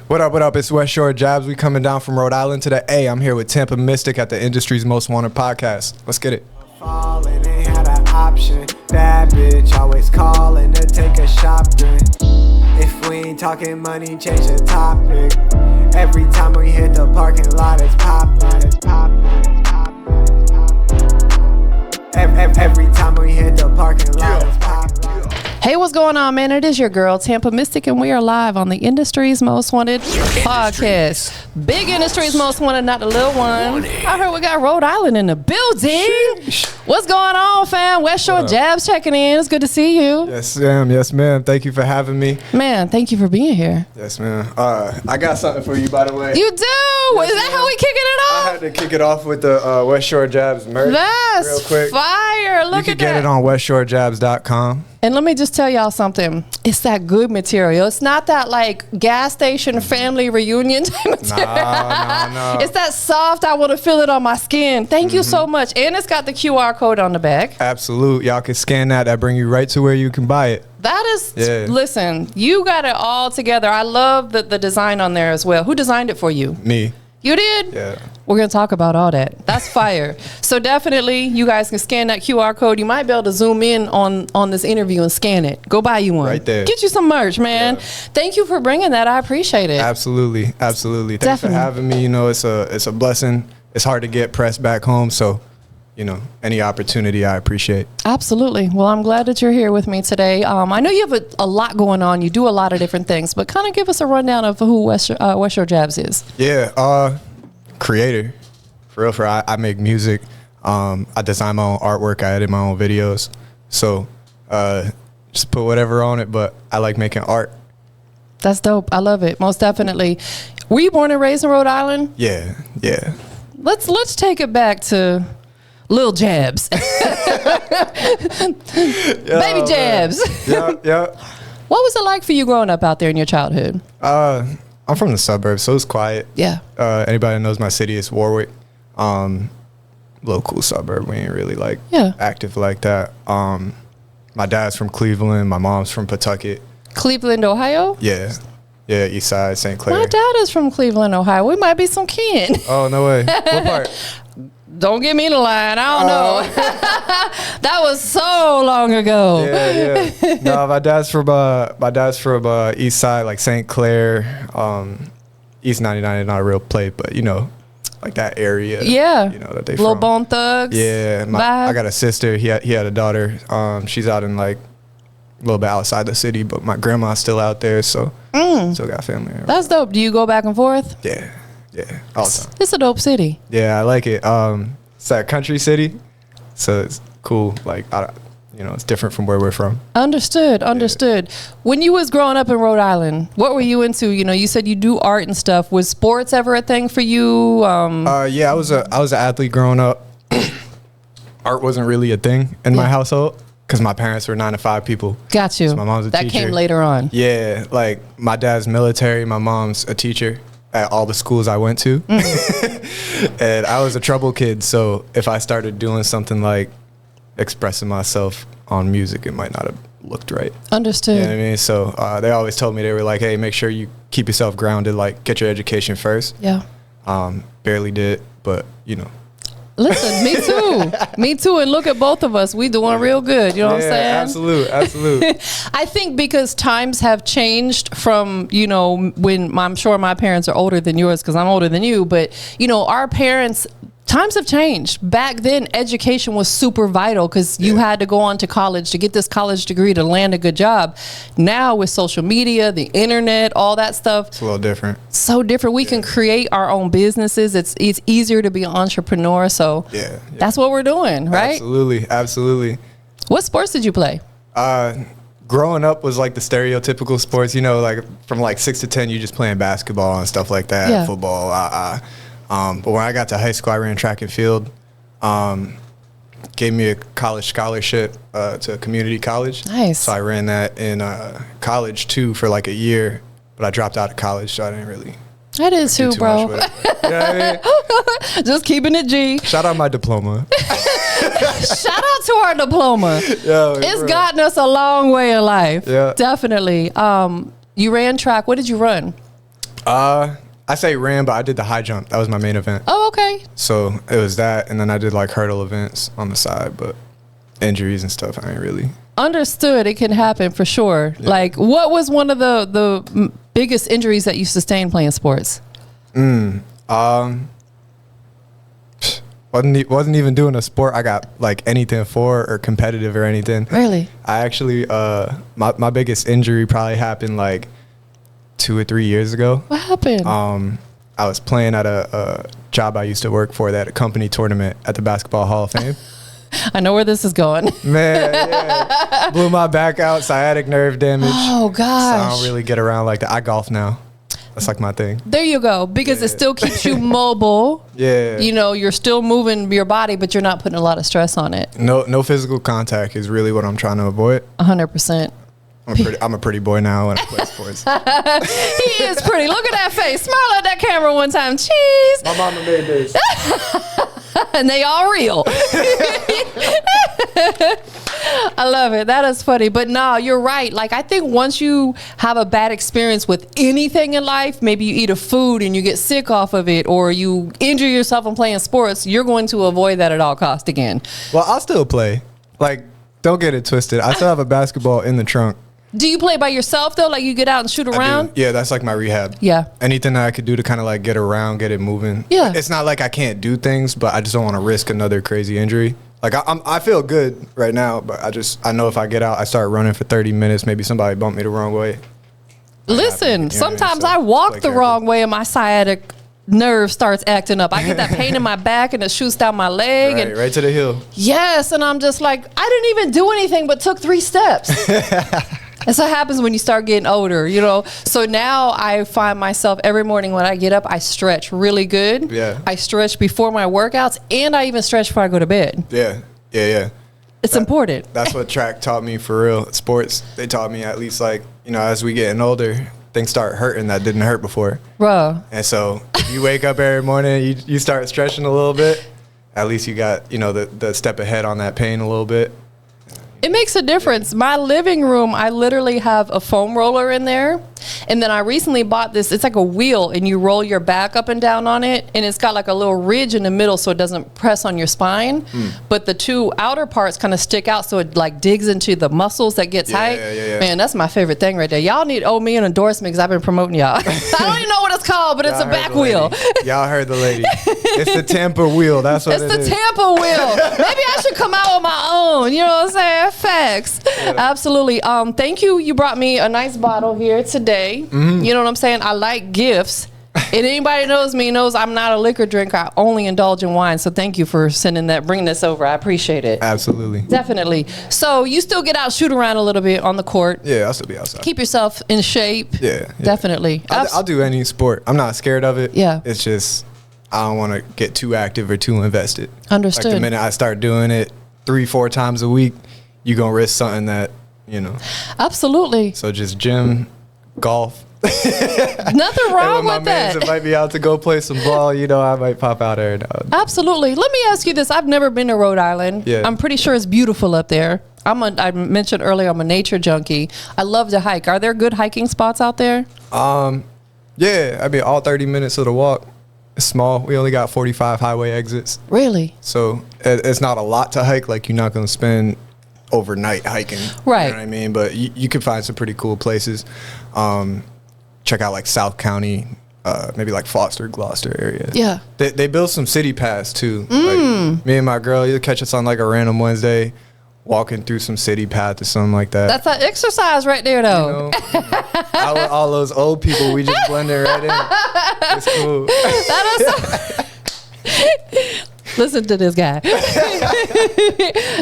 What up, what up? It's WestShoreJabs. We coming down from Rhode Island today. Hey, I'm here with TampaMystic at the industry's most wanted podcast. Let's get it. Falling, ain't had an option. Bad bitch always calling to take a shopping. If we ain't talking money, change the topic. Every time we hit the parking lot, it's poppin'. It's poppin'. Every time we hit the parking lot, it's poppin'. Hey, what's going on, man? It is your girl, TampaMystic, and we are live on the Industry's Most Wanted podcast. Big Industry's Most Wanted, not the little one. I heard we got Rhode Island in the building. What's going on, fam? WestShoreJabs checking in. It's good to see you. Yes, ma'am. Yes, ma'am. Thank you for having me. Man, thank you for being here. Yes, ma'am. I got something for you, by the way. You do? Yes, is that how we kicking it off? I had to kick it off with the WestShoreJabs merch. That's real quick. fire. Look you at can that. get it on WestShoreJabs.com. And let me just tell y'all something. It's that good material. It's not that like gas station family reunion type material. No. It's that soft, I want to feel it on my skin. Thank you so much. And it's got the QR code on the back. Absolute. Y'all can scan that. That bring you right to where you can buy it. That is, listen, you got it all together. I love the design on there as well. Who designed it for you? Me. You did? Yeah. We're going to talk about all that. That's fire. So definitely, you guys can scan that QR code. You might be able to zoom in on this interview and scan it. Go buy you one. Right there. Get you some merch, man. Yeah. Thank you for bringing that. I appreciate it. Absolutely. Absolutely. Thanks for having me. You know, it's a blessing. It's hard to get press back home. So, you know, any opportunity I appreciate. Absolutely. Well, I'm glad that you're here with me today. I know you have a lot going on. You do a lot of different things, but kind of give us a rundown of who WestShoreJabs is. Yeah. Creator. For real, I make music. I design my own artwork. I edit my own videos. So just put whatever on it, but I like making art. That's dope. I love it. Most definitely. Were you born and raised in Rhode Island? Yeah. Let's take it back to Lil Jabs. Baby Jabs. Yeah. What was it like for you growing up out there in your childhood? I'm from the suburbs, so it's quiet. Yeah. Anybody that knows my city, it's Warwick. Little cool suburb. We ain't really active like that. My dad's from Cleveland. My mom's from Pawtucket. Cleveland, Ohio? Yeah, east side, St. Clair. My dad is from Cleveland, Ohio. We might be some kin. Oh, no way. What part? Don't get me in the line. I don't know. That was so long ago. Yeah. No, my dad's from east side, like St. Clair. East 99 is not a real place, but you know, like that area. Yeah. You know that they Little from. Bone Thugs. Yeah. I got a sister. He had a daughter. She's out in like a little bit outside the city, but my grandma's still out there, so still got family. That's dope. Do you go back and forth? Yeah, all the time. It's a dope city. Yeah, I like it. It's a country city, so it's cool. Like, it's different from where we're from. Understood. Yeah. When you was growing up in Rhode Island, what were you into? You know, you said you do art and stuff. Was sports ever a thing for you? Yeah, I was an athlete growing up. Art wasn't really a thing in my household because my parents were 9-to-5 people. Got you. So my mom's a teacher. That came later on. Yeah, like my dad's military, my mom's a teacher at all the schools I went to. And I was a trouble kid, so if I started doing something like expressing myself on music, it might not have looked right. Understood. You know what I mean? So they always told me, they were like, hey, make sure you keep yourself grounded, like get your education first. Yeah. Barely did, but you know. Listen, me too. And look at both of us. We doing real good. You know what I'm saying? Absolute. I think because times have changed from, you know, when I'm sure my parents are older than yours because I'm older than you. But, you know, our parents, times have changed. Back then, education was super vital because you had to go on to college to get this college degree to land a good job. Now with social media, the internet, all that stuff. It's a little different. So different. We can create our own businesses. It's easier to be an entrepreneur. So that's what we're doing, right? Absolutely. What sports did you play? Growing up was like the stereotypical sports, you know, like from like 6 to 10, you just playing basketball and stuff like that, football, but when I got to high school, I ran track and field. Gave me a college scholarship to a community college. Nice. So I ran that in college too for like a year, but I dropped out of college, so I didn't really. That is too, bro. You know what I mean? Just keeping it G. Shout out my diploma. Shout out to our diploma. It's gotten us a long way in life. Yeah. Definitely. You ran track. What did you run? I say ran, but I did the high jump. That was my main event. Oh, okay. So it was that, and then I did like hurdle events on the side, but injuries and stuff, I ain't really. Understood. It can happen for sure. Yeah. Like, what was one of the biggest injuries that you sustained playing sports? Wasn't even doing a sport I got like anything for or competitive or anything. Really? I actually, my biggest injury probably happened like 2 or 3 years ago. What happened? I was playing at a job I used to work for, that a company tournament at the Basketball Hall of Fame. I know where this is going. Man, yeah. Blew my back out, sciatic nerve damage. Oh, gosh. So I don't really get around like that. I golf now. That's like my thing. There you go. Because it still keeps you mobile. Yeah. You know, you're still moving your body, but you're not putting a lot of stress on it. No physical contact is really what I'm trying to avoid. 100%. I'm a pretty boy now when I play sports. He is pretty. Look at that face. Smile at that camera one time. Cheese. My mama made this. And they all real. I love it. That is funny. But no, you're right. Like, I think once you have a bad experience with anything in life, maybe you eat a food and you get sick off of it, or you injure yourself in playing sports, you're going to avoid that at all costs again. Well, I'll still play. Like, don't get it twisted. I still have a basketball in the trunk. Do you play by yourself, though? Like, you get out and shoot around? Yeah, that's like my rehab. Yeah. Anything that I could do to kind of like get around, get it moving. Yeah. It's not like I can't do things, but I just don't want to risk another crazy injury. Like, I feel good right now, but I know if I get out, I start running for 30 minutes, maybe somebody bumped me the wrong way. Listen, sometimes I walk the wrong way and my sciatic nerve starts acting up. I get that pain in my back and it shoots down my leg. Right to the heel. Yes, and I'm just like, I didn't even do anything but took 3 steps. That's what happens when you start getting older, you know. So now I find myself every morning when I get up, I stretch really good. Yeah. I stretch before my workouts, and I even stretch before I go to bed. Yeah. It's important. That's what track taught me for real. Sports, they taught me at least, like, you know, as we getting older, things start hurting that didn't hurt before. Bro. And so if you wake up every morning, you start stretching a little bit, at least you got, you know, the step ahead on that pain a little bit. It makes a difference. My living room, I literally have a foam roller in there. And then I recently bought this. It's like a wheel, and you roll your back up and down on it. And it's got like a little ridge in the middle so it doesn't press on your spine. But the 2 outer parts kind of stick out so it like digs into the muscles that get tight. Yeah. Man, that's my favorite thing right there. Y'all need owe me an endorsement because I've been promoting y'all. I don't even know what it's called, but it's a back wheel. Y'all heard the lady. It's the Tampa wheel. That's what it is. It's the Tampa wheel. Maybe I should come out with my own. You know what I'm saying? Facts. Yeah. Absolutely. Thank you. You brought me a nice bottle here today. You know what I'm saying? I like gifts. And anybody that knows me knows I'm not a liquor drinker. I only indulge in wine. So thank you for bringing this over. I appreciate it. Absolutely. Definitely. So you still get out, shoot around a little bit on the court. Yeah, I'll still be outside. Keep yourself in shape. Yeah. Definitely. I'll do any sport. I'm not scared of it. Yeah. It's just, I don't want to get too active or too invested. Understood. Like the minute I start doing it 3-4 times a week, you're going to risk something that, you know. Absolutely. So just gym, golf. Nothing wrong with that. If might be out to go play some ball, you know, I might pop out there. Absolutely. Let me ask you this. I've never been to Rhode Island. Yeah. I'm pretty sure it's beautiful up there. I mentioned earlier I'm a nature junkie. I love to hike. Are there good hiking spots out there? Yeah. I mean, all 30 minutes of the walk. It's small. We only got 45 highway exits. Really? So it's not a lot to hike. Like, you're not going to spend overnight hiking. Right. You know what I mean? But you can find some pretty cool places. Check out like South County, maybe like Foster, Gloucester area. Yeah. They built some city paths too. Like, me and my girl, you'll catch us on like a random Wednesday, walking through some city path or something like that. That's an exercise right there, though. You know, all those old people, we just blend it right in. It's cool. That is Listen to this guy.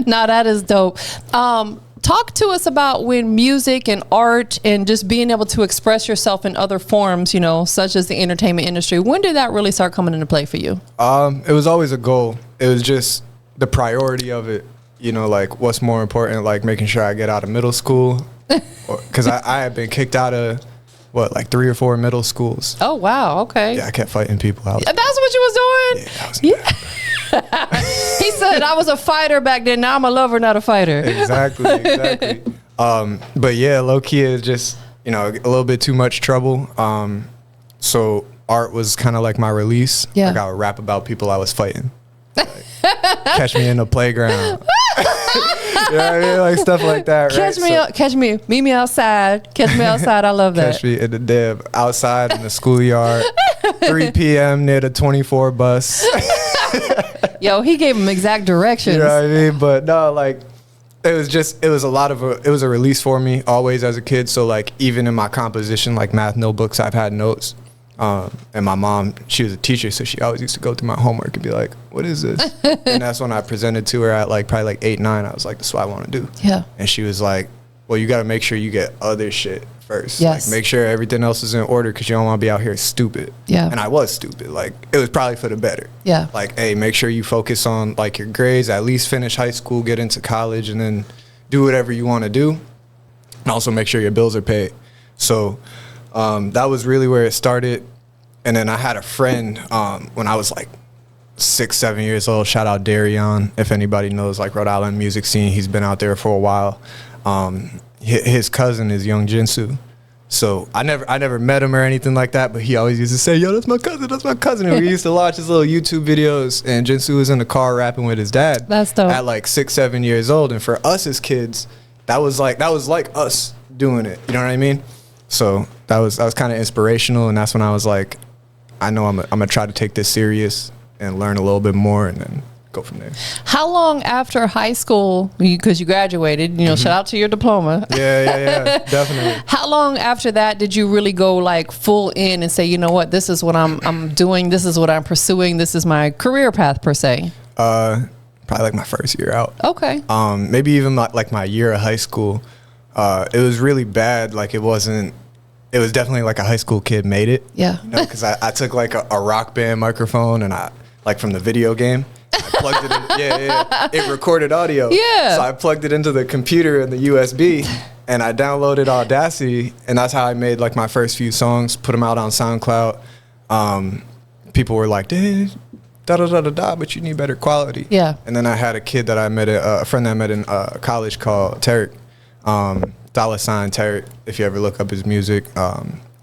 No, that is dope. Talk to us about when music and art and just being able to express yourself in other forms, you know, such as the entertainment industry. When did that really start coming into play for you? It was always a goal. It was just the priority of it. You know, like, what's more important, like making sure I get out of middle school. Because I had been kicked out of, like 3 or 4 middle schools. Oh, wow. Okay. Yeah, I kept fighting people out. That's what you was doing? Yeah, I was He said, I was a fighter back then. Now I'm a lover, not a fighter. Exactly. But yeah, low key is just, you know, a little bit too much trouble. So art was kind of like my release. Yeah. Like I would rap about people I was fighting. Like, catch me in the playground. You know what I mean? Like stuff like that. Catch me, meet me outside. Catch me outside. I love that. Catch me in the dib, outside in the schoolyard, 3 p.m. near the 24 bus. Yo, he gave him exact directions. You know what I mean? But no, like it was a release for me always as a kid. So like even in my composition, like math notebooks, I've had notes. And my mom, she was a teacher, so she always used to go through my homework and be like, what is this? And that's when I presented to her at like probably like 8, 9. I was like, this is what I want to do. Yeah. And she was like, well, you got to make sure you get other shit first. Yes. Like make sure everything else is in order because you don't want to be out here stupid. Yeah. And I was stupid. Like it was probably for the better. Yeah. Like, hey, make sure you focus on like your grades, at least finish high school, get into college, and then do whatever you want to do. And also make sure your bills are paid. So that was really where it started. And then I had a friend when I was like 6, 7 years old. Shout out Darion, if anybody knows like Rhode Island music scene. He's been out there for a while. His cousin is Young Jinsu. So I never met him or anything like that, but he always used to say, yo, that's my cousin, that's my cousin. And we used to watch his little YouTube videos, and Jinsu was in the car rapping with his dad. That's dope. At like 6, 7 years old. And for us as kids, that was like us doing it. You know what I mean? So that was kind of inspirational, and that's when I was like, I know I'm gonna try to take this serious and learn a little bit more, and then go from there. How long after high school, because you graduated, you know, shout out to your diploma. Yeah, definitely. How long after that did you really go like full in and say, you know what, this is what I'm doing, this is what I'm pursuing, this is my career path per se? Probably like my first year out. Okay. Maybe even like my year of high school. It was really bad. Like it was definitely like a high school kid made it. Yeah. You know, because I took like a Rock Band microphone and I like from the video game. I plugged it in. Yeah. It recorded audio. Yeah. So I plugged it into the computer and the USB, and I downloaded Audacity, and that's how I made like my first few songs. Put them out on SoundCloud. People were like, "Da da da da da," but you need better quality. Yeah. And then I had a kid that I met, a friend that I met in college called Tarek. $ Tarek, if you ever look up his music.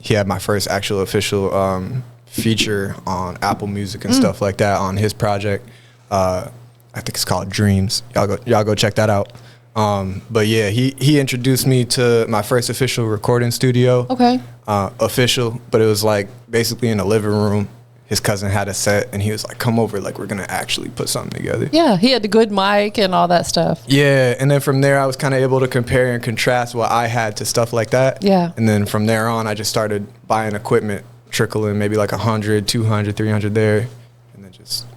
He had my first actual official feature on Apple Music and stuff like that on his project. I think it's called Dreams. Y'all go check that out. But yeah, he introduced me to my first official recording studio. Okay. Official, but it was like basically in a living room. His cousin had a set, and he was like, come over, like we're gonna actually put something together. Yeah, he had the good mic and all that stuff. Yeah, and then from there I was kind of able to compare and contrast what I had to stuff like that. Yeah. And then from there on, I just started buying equipment, trickling maybe like 100, 200, 300 there, and then just...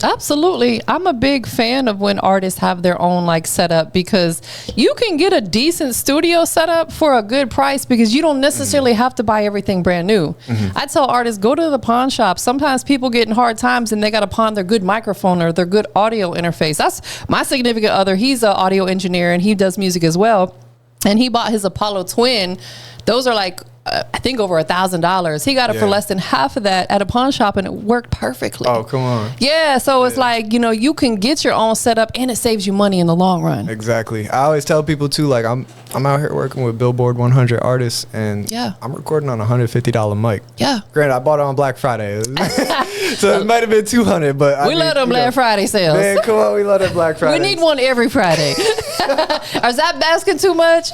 Absolutely. I'm a big fan of when artists have their own like setup, because you can get a decent studio setup for a good price because you don't necessarily have to buy everything brand new. I tell artists, go to the pawn shop. Sometimes people get in hard times and they got to pawn their good microphone or their good audio interface. That's my significant other. He's an audio engineer and he does music as well. And he bought his Apollo Twin. Those are like, I think over $1,000. He got it for less than half of that at a pawn shop, and it worked perfectly. Oh, come on. Yeah, so it's like, you know, you can get your own setup and it saves you money in the long run. Exactly. I always tell people too, like I'm out here working with Billboard 100 artists, and I'm recording on a $150 mic. Yeah. Granted, I bought it on Black Friday, so it might have been 200, but we love them Black Friday sales. Man, come on, we love that Black Friday. We need one every Friday. Or is that asking too much?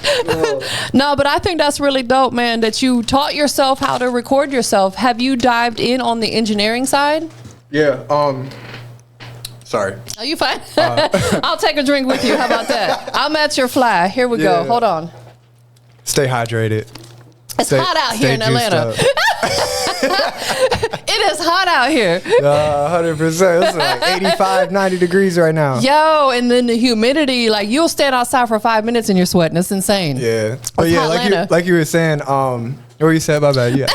No, but I think that's really dope, man, that you taught yourself how to record yourself. Have you dived in on the engineering side? Yeah. Sorry. Are you fine? I'll take a drink with you. How about that? I'm at your fly. Here we go. Hold on. Stay hydrated. It's hot out here in Atlanta. It is hot out here. 100%. It's like 85, 90 degrees right now. Yo, and then the humidity, like you'll stand outside for 5 minutes and you're sweating. It's insane. Yeah. But yeah, like you were saying, what were you saying about that? Yeah.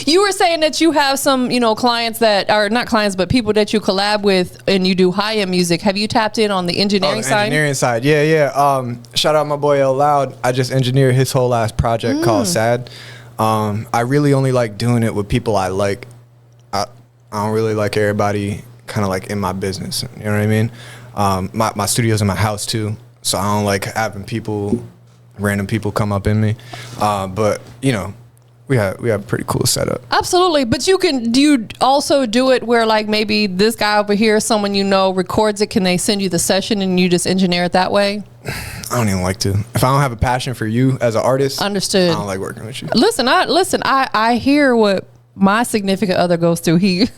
You were saying that you have some, you know, clients that are not clients, but people that you collab with and you do high-end music. Have you tapped in on the engineering side? Engineering side. Yeah. Shout out my boy L Loud. I just engineered his whole last project called Sad. I really only like doing it with people I like. I don't really like everybody kind of like in my business. You know what I mean? My studio's in my house too, so I don't like having random people come up in me. But you know, we have a pretty cool setup. Absolutely. But do you also do it where like maybe this guy over here, someone you know, records it? Can they send you the session and you just engineer it that way? I don't even like to. If I don't have a passion for you as an artist, understood. I don't like working with you. Listen, I hear what my significant other goes through. He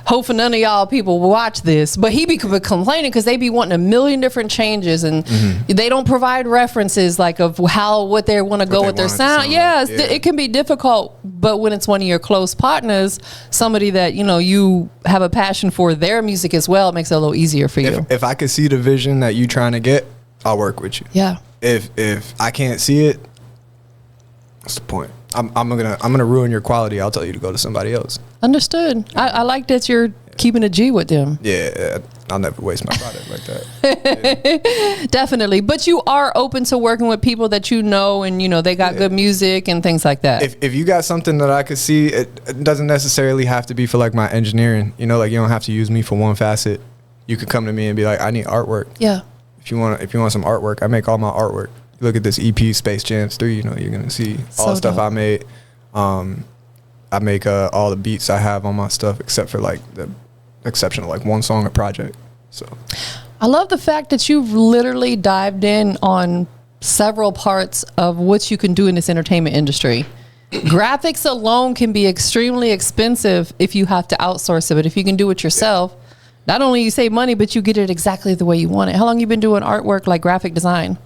hopefully none of y'all people watch this, but he be complaining because they be wanting a million different changes and they don't provide references like of what they want to go with their sound. Yeah, it can be difficult, but when it's one of your close partners, somebody that you have a passion for their music as well, it makes it a little easier for you. If I could see the vision that you trying to get, I'll work with you. Yeah. If I can't see it, what's the point? I'm gonna ruin your quality. I'll tell you to go to somebody else. Understood. I like that you're keeping a G with them. Yeah, I'll never waste my product like that. Yeah. Definitely. But you are open to working with people that you know and they got good music and things like that. If you got something that I could see, it doesn't necessarily have to be for like my engineering. Like you don't have to use me for one facet. You could come to me and be like, I need artwork. Yeah. If you want some artwork, I make all my artwork. Look at this EP, Space Jams 3. You're gonna see all the stuff I made. I make all the beats I have on my stuff, except for like the exception of like one song a project. So I love the fact that you've literally dived in on several parts of what you can do in this entertainment industry. Graphics alone can be extremely expensive if you have to outsource it, but if you can do it yourself, not only you save money, but you get it exactly the way you want it. How long you been doing artwork like graphic design?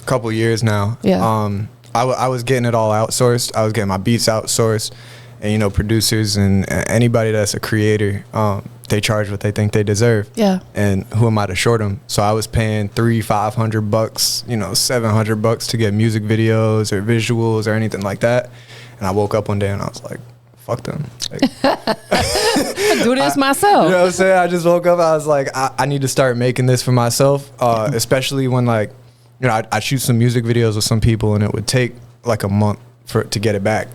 Couple years now. Yeah. I was getting it all outsourced. I was getting my beats outsourced, and producers and anybody that's a creator, they charge what they think they deserve. Yeah. And who am I to short them? So I was paying $500, $700 to get music videos or visuals or anything like that. And I woke up one day and I was like, fuck them. Like, do this myself. You know what I'm saying? I just woke up. I was like, I need to start making this for myself, especially when like, I shoot some music videos with some people and it would take like a month to get it back.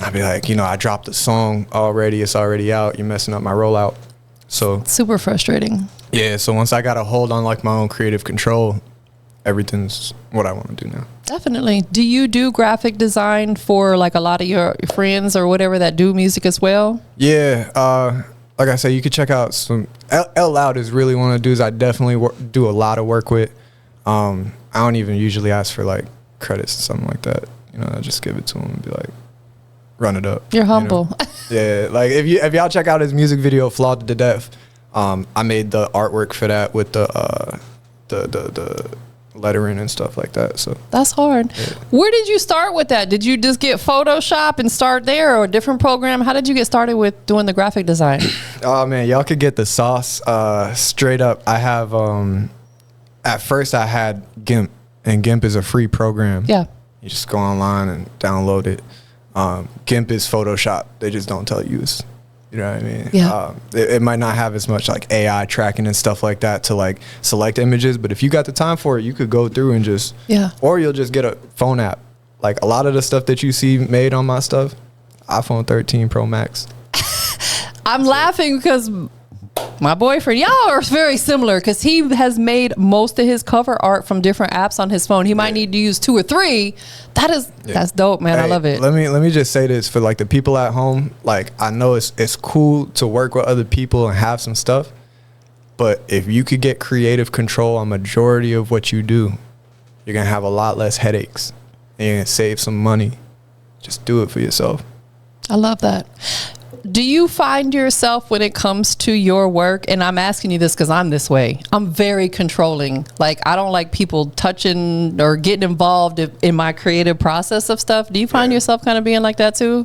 I'd be like, I dropped the song already. It's already out. You're messing up my rollout. So super frustrating. Yeah. So once I got a hold on like my own creative control, everything's what I want to do now. Definitely. Do you do graphic design for like a lot of your friends or whatever that do music as well? Yeah. Like I said, you could check out some. L Loud is really one of the dudes I definitely do a lot of work with. I don't even usually ask for like credits or something like that. I just give it to him and be like, run it up. You're humble. Yeah. Like if y'all check out his music video, Flawed to Death, I made the artwork for that with the lettering and stuff like that. So that's hard. Yeah. Where did you start with that? Did you just get Photoshop and start there, or a different program? How did you get started with doing the graphic design? Oh man, y'all could get the sauce. Straight up, I have at first I had GIMP, and GIMP is a free program. Yeah. You just go online and download it. GIMP is Photoshop. They just don't tell you it's, you know what I mean? Yeah. It might not have as much like AI tracking and stuff like that to like select images, but if you got the time for it, you could go through and just, or you'll just get a phone app. Like a lot of the stuff that you see made on my stuff, iPhone 13 Pro Max. I'm laughing because my boyfriend, y'all are very similar because he has made most of his cover art from different apps on his phone. He might need to use 2 or 3. That's dope, man. Hey, I love it. Let me just say this for like the people at home. Like I know it's cool to work with other people and have some stuff, but if you could get creative control on majority of what you do, you're gonna have a lot less headaches and you're gonna save some money. Just do it for yourself. I love that. Do you find yourself when it comes to your work, and I'm asking you this because I'm this way, I'm very controlling. Like I don't like people touching or getting involved in my creative process of stuff. Do you find yourself kind of being like that too?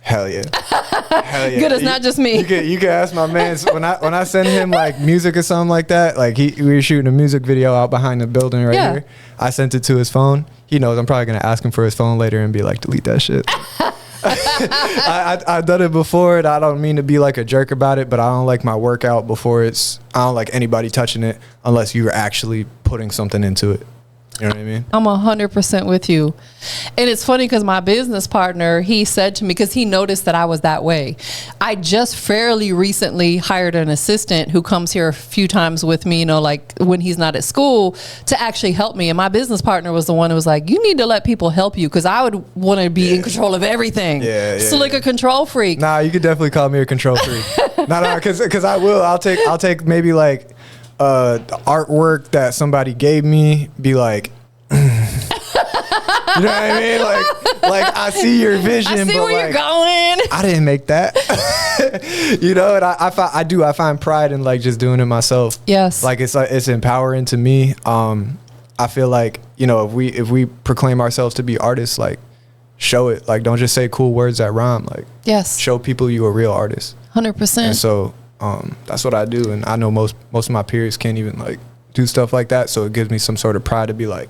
Hell yeah. Hell yeah. Good, it's not just me. You can ask my man when I send him like music or something like that. Like we were shooting a music video out behind the building right here. I sent it to his phone. He knows I'm probably gonna ask him for his phone later and be like, delete that shit. I've done it before, and I don't mean to be like a jerk about it, but I don't like my workout before I don't like anybody touching it unless you're actually putting something into it. You know what I mean? I'm 100% with you. And it's funny because my business partner, he said to me, because he noticed that I was that way. I just fairly recently hired an assistant who comes here a few times with me, you know, like when he's not at school, to actually help me. And my business partner was the one who was like, you need to let people help you, because I would want to be in control of everything. So like a control freak. Nah, you could definitely call me a control freak. nah, because I will. I'll take maybe like the artwork that somebody gave me, be like, you know what I mean? Like I see your vision, I see but where like, you're going. I didn't make that. You know, and I find pride in like just doing it myself. Yes. Like it's empowering to me. I feel like, you know, if we proclaim ourselves to be artists, like show it. Like don't just say cool words that rhyme. Like yes, show people you a real artist. 100%. And so that's what I do, and I know most of my peers can't even like do stuff like that. So it gives me some sort of pride to be like,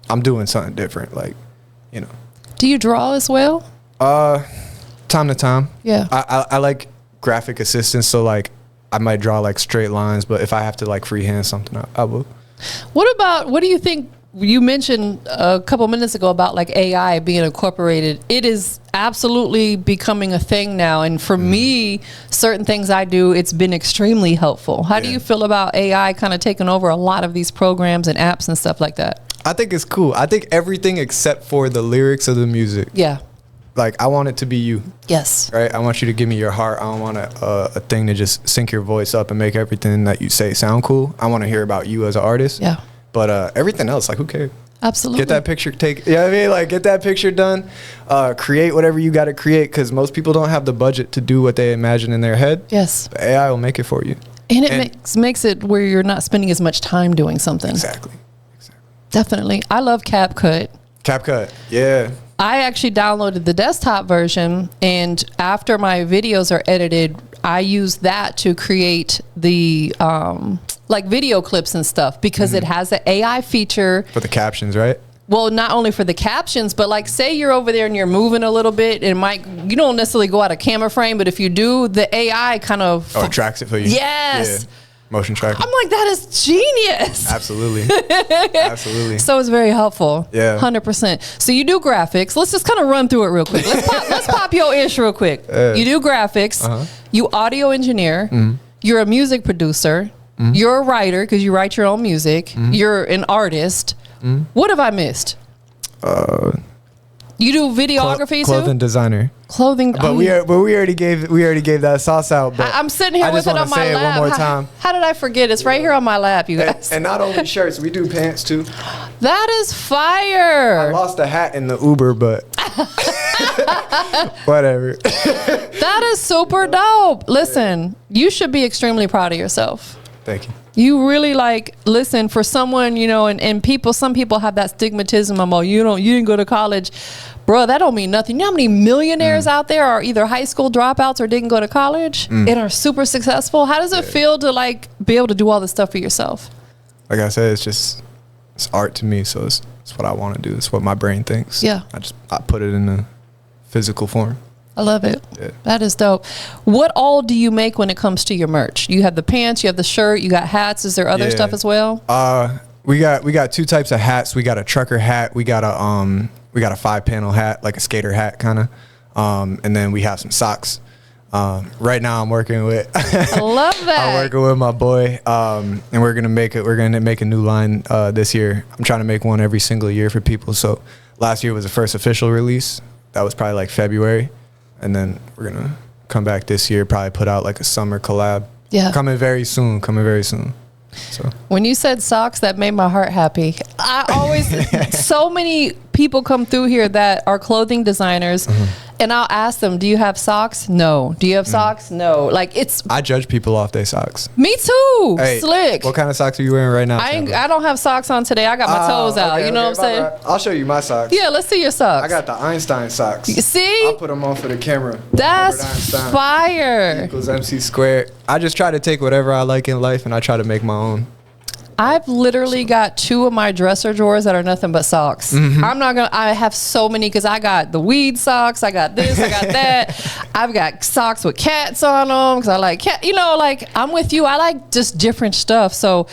I'm doing something different. Like, you know. Do you draw as well? Time to time. Yeah. I like graphic assistance, so like I might draw like straight lines, but if I have to like freehand something, I will. What do you think? You mentioned a couple minutes ago about like AI being incorporated. It is absolutely becoming a thing now. And for me, certain things I do, it's been extremely helpful. How do you feel about AI kind of taking over a lot of these programs and apps and stuff like that? I think it's cool. I think everything except for the lyrics of the music. Yeah. Like I want it to be you. Yes. Right. I want you to give me your heart. I don't want a thing to just sync your voice up and make everything that you say sound cool. I want to hear about you as an artist. Yeah. But everything else, like, who cares? Absolutely. Get that picture, you know what I mean? Like, get that picture done. Create whatever you got to create, because most people don't have the budget to do what they imagine in their head. Yes. The AI will make it for you. And it makes it where you're not spending as much time doing something. Exactly. Definitely. I love CapCut. CapCut, yeah. I actually downloaded the desktop version, and after my videos are edited, I use that to create the like video clips and stuff, because it has an AI feature For the captions, right? Well, not only for the captions, but like say you're over there and you're moving a little bit, and you don't necessarily go out of camera frame, but if you do, the AI kind of it tracks it for you. Yes. Yeah. Motion tracking. I'm like, that is genius. Absolutely. Absolutely. So it's very helpful. Yeah. 100%. So you do graphics. Let's just kind of run through it real quick. Let's pop your ish real quick. You do graphics. You audio engineer. You're a music producer. You're a writer because you write your own music. You're an artist. What have I missed? You do videography too? Clothing designer. Clothing. But we already gave that sauce out. But I'm sitting here with it on my lap. It one more time. How did I forget? It's right here on my lap, you guys. And not only shirts, we do pants too. That is fire. I lost a hat in the Uber, but whatever. That is super dope. Listen, you should be extremely proud of yourself. Thank you. You really listen, for someone, and some people have that stigmatism of, you didn't go to college. Bro, that don't mean nothing. You know how many millionaires out there are either high school dropouts or didn't go to college and are super successful? How does it feel to be able to do all this stuff for yourself? Like I said, it's art to me. So it's what I want to do. It's what my brain thinks. Yeah. I put it in a physical form. I love it. Yeah. That is dope. What all do you make when it comes to your merch? You have the pants, you have the shirt, you got hats. Is there other stuff as well? We got two types of hats. We got a trucker hat. We got a 5-panel hat, like a skater hat kind of. And then we have some socks. Right now I'm working with I love that. I'm working with my boy. And we're gonna make a new line this year. I'm trying to make one every single year for people. So last year was the first official release. That was probably like February. And then we're going to come back this year, probably put out like a summer collab. Yeah. Coming very soon. So when you said socks, that made my heart happy. I always, so many people come through here that are clothing designers, and I'll ask them, do you have socks? No. Do you have socks? No. I judge people off their socks. Me too. Hey, slick. What kind of socks are you wearing right now? I don't have socks on today. I got my toes out. Okay, you know what I'm saying? I'll show you my socks. Yeah, let's see your socks. I got the Einstein socks. You see? I'll put them on for the camera. That's fire. Equals MC squared. I just try to take whatever I like in life and I try to make my own. I've literally got 2 of my dresser drawers that are nothing but socks. I have so many because I got the weed socks. I got this, I got that. I've got socks with cats on them because I like cat. Like I'm with you. I like just different stuff. So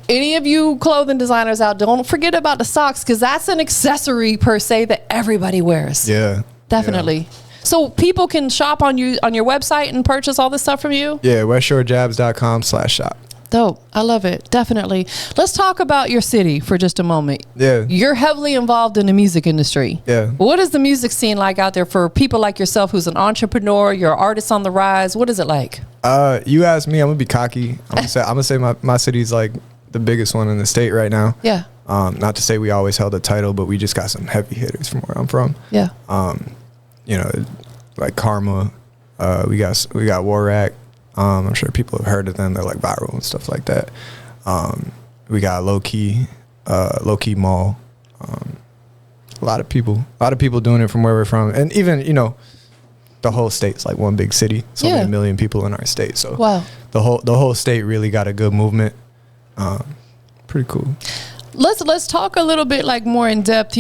any of you clothing designers out, don't forget about the socks because that's an accessory per se that everybody wears. Yeah. Definitely. Yeah. So people can shop on your website and purchase all this stuff from you? Yeah, WestShoreJabs.com/shop. Dope. I love it. Definitely. Let's talk about your city for just a moment. Yeah. You're heavily involved in the music industry. Yeah. What is the music scene like out there for people like yourself who's an entrepreneur, you're an artist on the rise? What is it like? You asked me, I'm going to be cocky. I'm going to say my city's like the biggest one in the state right now. Yeah. Not to say we always held a title, but we just got some heavy hitters from where I'm from. Yeah. Like Karma. We got Warrack. I'm sure people have heard of them. They're like viral and stuff like that. We got Low Key Mall. A lot of people doing it from where we're from, and even the whole state's like one big city. So many million people in our state. So wow, the whole state really got a good movement. Pretty cool. Let's talk a little bit like more in depth.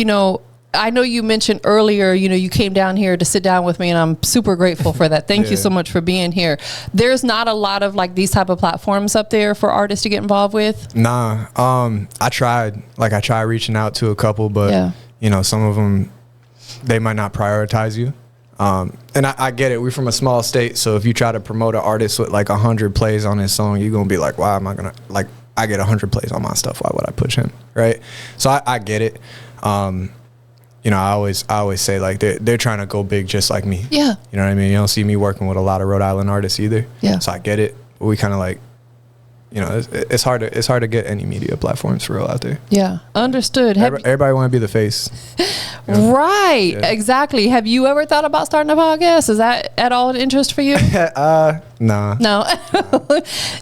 I know you mentioned earlier, you came down here to sit down with me, and I'm super grateful for that. Thank you so much for being here. There's not a lot of like these type of platforms up there for artists to get involved with. Nah. I tried reaching out to a couple, but some of them, they might not prioritize you. And I get it. We're from a small state. So if you try to promote an artist with like 100 plays on his song, you're going to be like, why am I going to I get 100 plays on my stuff. Why would I push him? Right. So I get it. I always say like they're trying to go big just like me. Yeah. You know what I mean? You don't see me working with a lot of Rhode Island artists either. Yeah. So I get it. But we kind of like, it's hard to get any media platforms for real out there. Yeah. Understood. Everybody want to be the face. Right. Yeah. Exactly. Have you ever thought about starting a podcast? Is that at all an interest for you? Nah. No.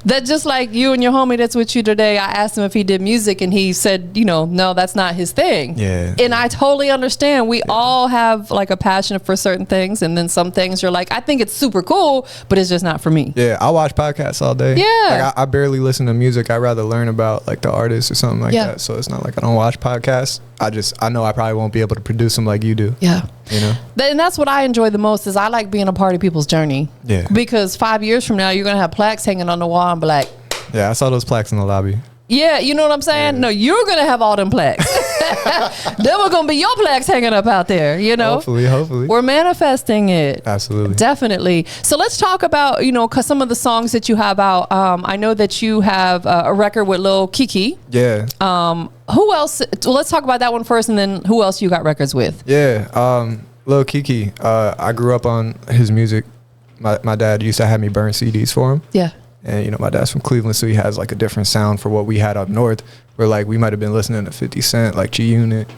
That just like you and your homie that's with you today, I asked him if he did music and he said, no, that's not his thing. Yeah. And I totally understand. We all have like a passion for certain things, and then some things you're like, I think it's super cool, but it's just not for me. Yeah, I watch podcasts all day. Yeah. Like I barely listen to music. I'd rather learn about like the artist or something like that. So it's not like I don't watch podcasts. I know I probably won't be able to produce them like you do. Yeah. And that's what I enjoy the most is I like being a part of people's journey. Yeah. Because 5 years from now, you're going to have plaques hanging on the wall and be like, yeah, I saw those plaques in the lobby. Yeah, you know what I'm saying? Yeah. No, you're going to have all them plaques. Then we're going to be your plaques hanging up out there, Hopefully. We're manifesting it. Absolutely. Definitely. So let's talk about, cause some of the songs that you have out. I know that you have a record with Lil Kiki. Yeah. Who else? Well, let's talk about that one first, and then who else you got records with? Yeah. Lil Kiki. I grew up on his music. My dad used to have me burn CDs for him. Yeah. And, my dad's from Cleveland, so he has like a different sound for what we had up north, where like we might have been listening to 50 Cent, like G-Unit,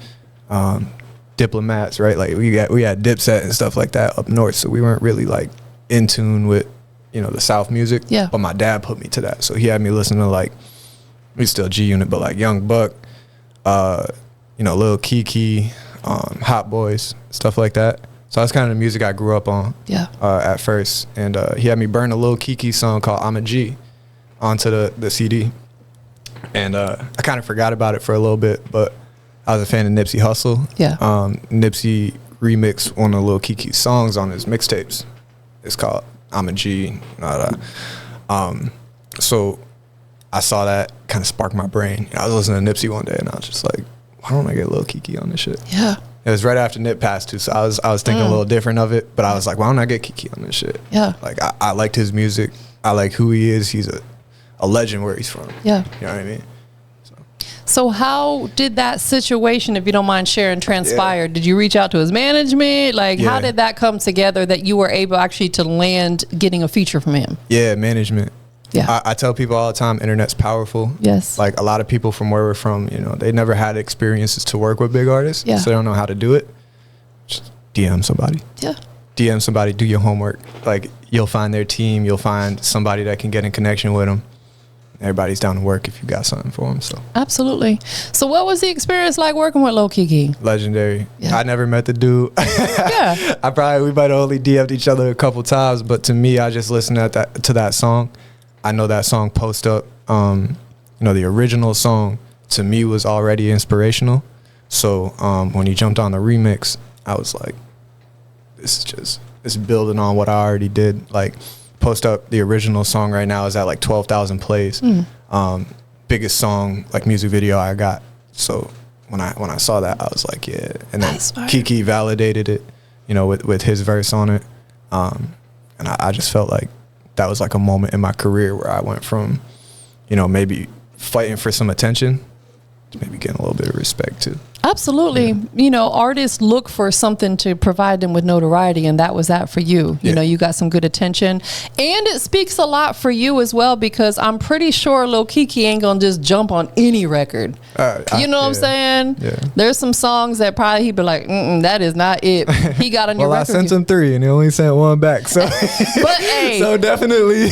Diplomats, right? Like we had Dipset and stuff like that up north, so we weren't really like in tune with, the South music. Yeah. But my dad put me to that, so he had me listening to like, we still G-Unit, but like Young Buck, Lil Kiki, Hot Boys, stuff like that. So that's kind of the music I grew up on at first. And he had me burn a Lil Kiki song called I'm a G onto the CD. And I kind of forgot about it for a little bit, but I was a fan of Nipsey Hussle. Yeah. Nipsey remixed one of Lil Kiki's songs on his mixtapes. It's called I'm a G. So I saw that, kind of sparked my brain. I was listening to Nipsey one day, and I was just like, why don't I get Lil Kiki on this shit? Yeah. It was right after Nip passed too, so I was thinking a little different of it, but I was like, why don't I get Kiki on this shit? Yeah. Like I liked his music. I like who he is. He's a legend where he's from. Yeah. You know what I mean? So how did that situation, if you don't mind sharing, transpire? Yeah. Did you reach out to his management? Like, how did that come together that you were able actually to land getting a feature from him? Yeah, management. Yeah. I tell people all the time, internet's powerful. Yes. Like a lot of people from where we're from, they never had experiences to work with big artists. Yeah. So they don't know how to do it. Just DM somebody. Yeah. DM somebody, do your homework. Like you'll find their team. You'll find somebody that can get in connection with them. Everybody's down to work if you got something for them. So absolutely. So what was the experience like working with Lil Kiki? Legendary. Yeah. I never met the dude. Yeah. We might have only DM'd each other a couple times, but to me, I just listened to that song. I know that song Post Up. the original song to me was already inspirational. So when he jumped on the remix, I was like, it's building on what I already did. Like, post up the original song right now is at like 12,000 plays. Biggest song, like, music video I got. So when I saw that, I was like, yeah. And then Kiki validated it, with his verse on it. And I just felt like that was like a moment in my career where I went from, maybe fighting for some attention to maybe getting a little bit of respect too. Absolutely. Artists look for something to provide them with notoriety, and that was that for you. You got some good attention, and it speaks a lot for you as well, because I'm pretty sure Lil Kiki ain't gonna just jump on any record. What I'm saying? Yeah. There's some songs that probably he'd be like, that is not it. He got on your record. Well, I sent him 3 and he only sent 1 back. So, but hey, so definitely.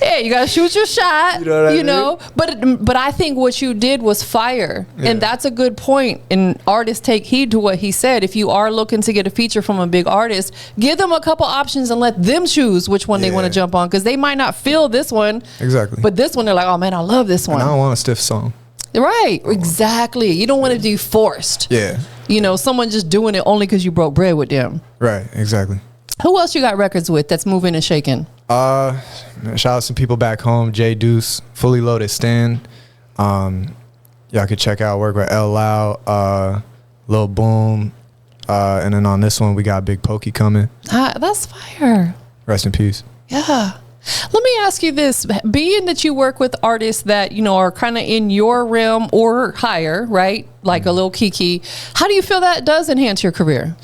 Yeah, you gotta shoot your shot. You know what I mean? But I think what you did was fire, and that's a good point. And artists take heed to what he said. If you are looking to get a feature from a big artist, give them a couple options and let them choose which one they want to jump on, because they might not feel this one exactly, but this one they're like, oh man, I love this one. And I don't want a stiff song. Right, exactly. You don't want to be forced. Yeah. Someone just doing it only because you broke bread with them. Right, exactly. Who else you got records with that's moving and shaking? Shout out some people back home. J Deuce, Fully Loaded Stand. Y'all could check out work with L Loud, Lil Boom, and then on this one we got Big Pokey coming. That's fire. Rest in peace. Yeah. Let me ask you this: being that you work with artists that are kind of in your realm or higher, right? Like a Lil Kiki, how do you feel that does enhance your career?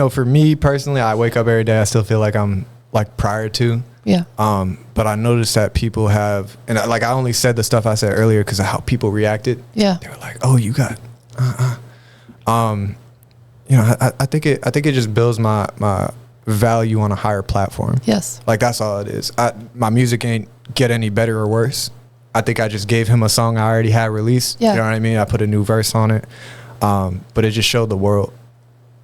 For me personally, I wake up every day, I still feel like I'm like prior to. Yeah. But I noticed that people have, and I only said the stuff I said earlier because of how people reacted. Yeah. They were like, "Oh, you got." I think it just builds my value on a higher platform. Yes. Like, that's all it is. My music ain't get any better or worse. I think I just gave him a song I already had released. Yeah. You know what I mean? I put a new verse on it. But it just showed the world.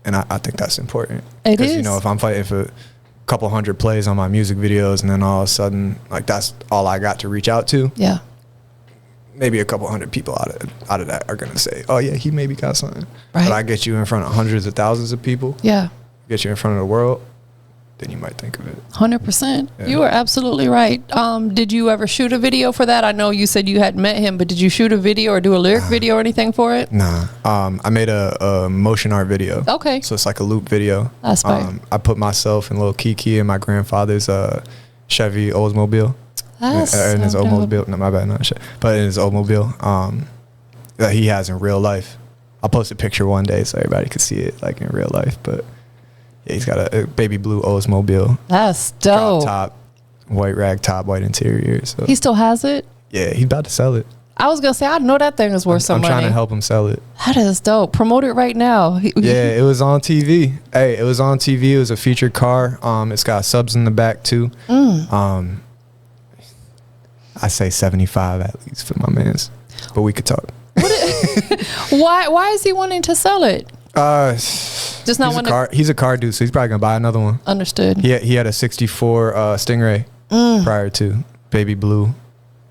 And I think that's important. It is. Because, if I'm fighting for a couple hundred plays on my music videos and then all of a sudden, like, that's all I got to reach out to. Yeah. Maybe a couple hundred people out of that are going to say, oh, yeah, he maybe got something. Right. But I get you in front of hundreds of thousands of people. Yeah. Get you in front of the world. Then you might think of it. 100%. Yeah. You are absolutely right. Did you ever shoot a video for that? I know you said you hadn't met him, but did you shoot a video or do a lyric video or anything for it? Nah. I made a motion art video. Okay. So it's like a loop video. That's fine. I put myself and Lil Kiki in my grandfather's Chevy Oldsmobile. In his Oldsmobile. No, my bad, not Chevy. But in his Oldsmobile that he has in real life. I'll post a picture one day so everybody could see it like in real life. But yeah, he's got a baby blue Oldsmobile. That's dope. Drop top, white rag top, white interior. So he still has it? Yeah, he's about to sell it. I was gonna say, I know that thing is worth some money. I'm trying to help him sell it. That is dope. Promote it right now. Yeah, it was on TV. Hey, it was on TV. It was a featured car. It's got subs in the back too. I say 75 at least for my mans, but we could talk. Why is he wanting to sell it? Just not he's a car dude, so he's probably gonna buy another one. Understood. He had a 64 Stingray prior to baby blue.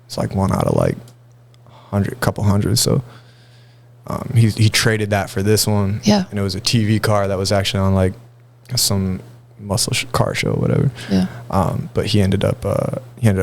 It's like one out of like couple hundred. So he traded that for this one. Yeah. And it was a TV car that was actually on like some muscle car show or whatever. Yeah. But he ended up